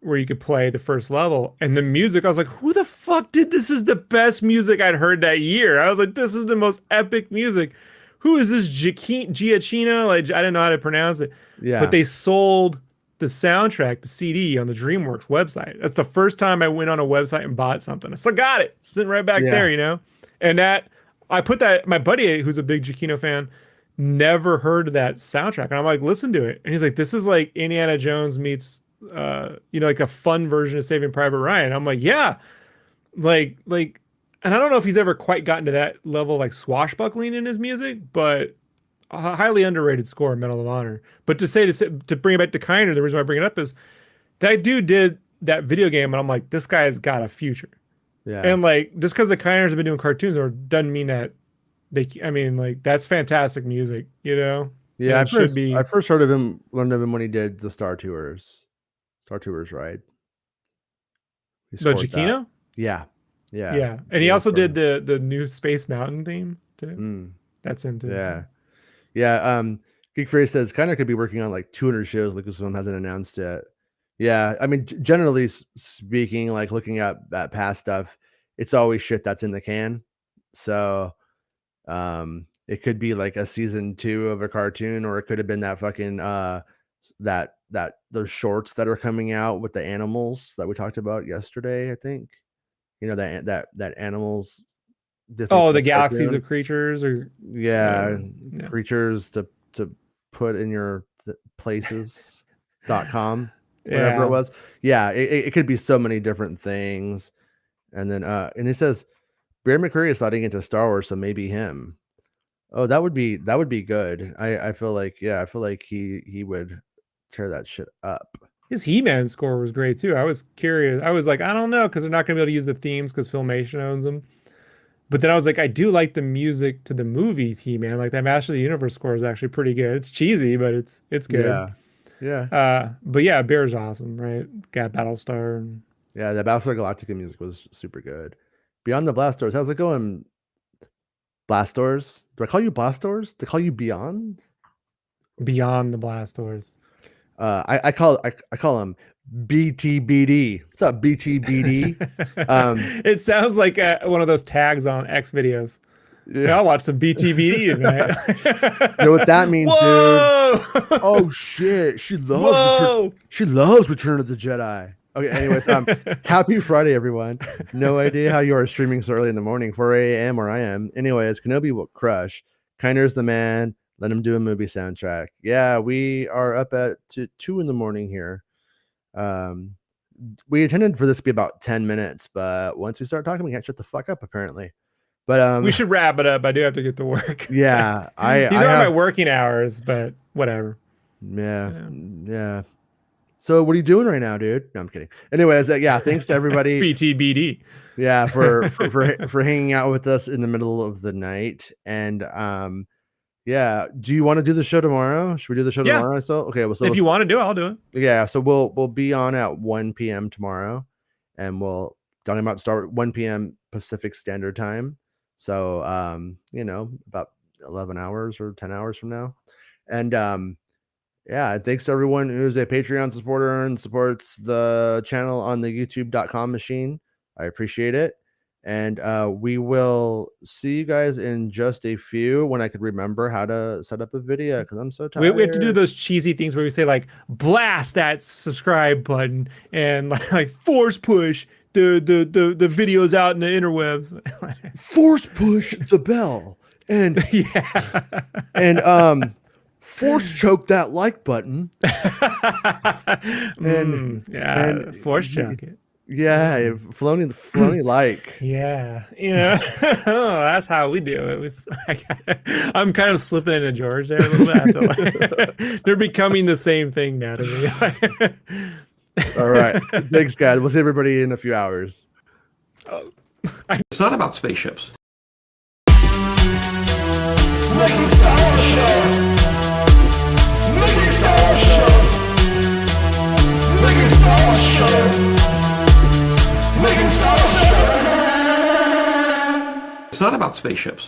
where you could play the first level. And the music, I was like, who the fuck did this? Is the best music I'd heard that year. I was like, this is the most epic music. Who is this Giacchino? Like, I didn't know how to pronounce it. Yeah. But they sold the soundtrack, the CD on the DreamWorks website. That's the first time I went on a website and bought something. So I got it sitting right back there, you know? And I put that, my buddy, who's a big Giacchino fan, never heard that soundtrack. And I'm like, listen to it. And he's like, this is like Indiana Jones meets, like a fun version of Saving Private Ryan. I'm like, yeah, like, and I don't know if he's ever quite gotten to that level, like swashbuckling in his music, but a highly underrated score in Medal of Honor. But to bring it back to Kiner, the reason why I bring it up is that dude did that video game, and I'm like, this guy's got a future. Yeah. And like, just because the Kiners have been doing cartoons, or doesn't mean that I mean, like, that's fantastic music, you know? Yeah, And it I first learned of him when he did the Star Tours ride. He the scored that. Chiquino? Yeah. Yeah. And he also did the new Space Mountain theme too. Mm, That's him too. yeah. Geek Fury says kind of could be working on like 200 shows. Lucasfilm hasn't announced yet. Yeah, I mean, generally speaking, like looking at past stuff, it's always shit that's in the can. So, it could be like a season 2 of a cartoon, or it could have been that fucking that those shorts that are coming out with the animals that we talked about yesterday. I think, you know, that animals. Disney Oh, the Plus Galaxies cartoon. of Creatures, or Yeah, yeah. creatures to put in your places.com, whatever it was. Yeah, it could be so many different things. And then and it says Bear McCreary is sliding into Star Wars, so maybe him. Oh, that would be good. I feel like, yeah, I feel like he would tear that shit up. His He-Man score was great too. I was curious. I was like, I don't know, because they're not gonna be able to use the themes because Filmation owns them. But then I was like, I do like the music to the movie He-Man. Like that Master of the Universe score is actually pretty good. It's cheesy, but it's good. Yeah. But yeah, Bear's awesome, right? Got Battlestar. And... Yeah, the Battlestar Galactica music was super good. Beyond the Blast Doors, how's it going? Blast Doors? Do I call you Blast Doors? Do I call you Beyond? Beyond the Blast Doors. I call him BTBD. What's up, BTBD? It sounds like one of those tags on X videos. Yeah, I'll watch some BTBD tonight. You know what that means, Whoa! dude? Oh shit, she loves Return of the Jedi. Okay, anyways, happy Friday, everyone. No idea how you are streaming so early in the morning, 4 a.m. where I am. Anyways, Kenobi will crush. Kiner's the man. Let him do a movie soundtrack. Yeah, we are up at 2 in the morning here. We intended for this to be about 10 minutes, but once we start talking, we can't shut the fuck up, apparently. But we should wrap it up. I do have to get to work. Yeah, these are my working hours, but whatever. Yeah. So what are you doing right now, dude? No, I'm kidding. Anyways, yeah, thanks to everybody. BTBD. Yeah, for hanging out with us in the middle of the night. And yeah, do you want to do the show tomorrow? Should we do the show tomorrow? So okay, well, so if you want to do it, I'll do it. Yeah, so we'll be on at 1 p.m. tomorrow, and we'll talking about start 1 p.m. Pacific Standard Time. So you know, about 11 hours or 10 hours from now. And yeah, thanks to everyone who's a Patreon supporter and supports the channel on the youtube.com machine. I appreciate it. And we will see you guys in just a few when I could remember how to set up a video, because I'm so tired. We have to do those cheesy things where we say like blast that subscribe button and like force push the videos out in the interwebs. Force push the bell and yeah. And force choke that like button. And force choke it. Yeah, Filoni like. Yeah, you know, that's how we do it. I'm kind of slipping into George there a little bit. They're becoming the same thing now to me. All right, thanks, guys. We'll see everybody in a few hours. It's not about spaceships. Making Star Wars Show. Making Star Wars Show. Making Star Wars Show. Making Star Wars Show. It's not about spaceships.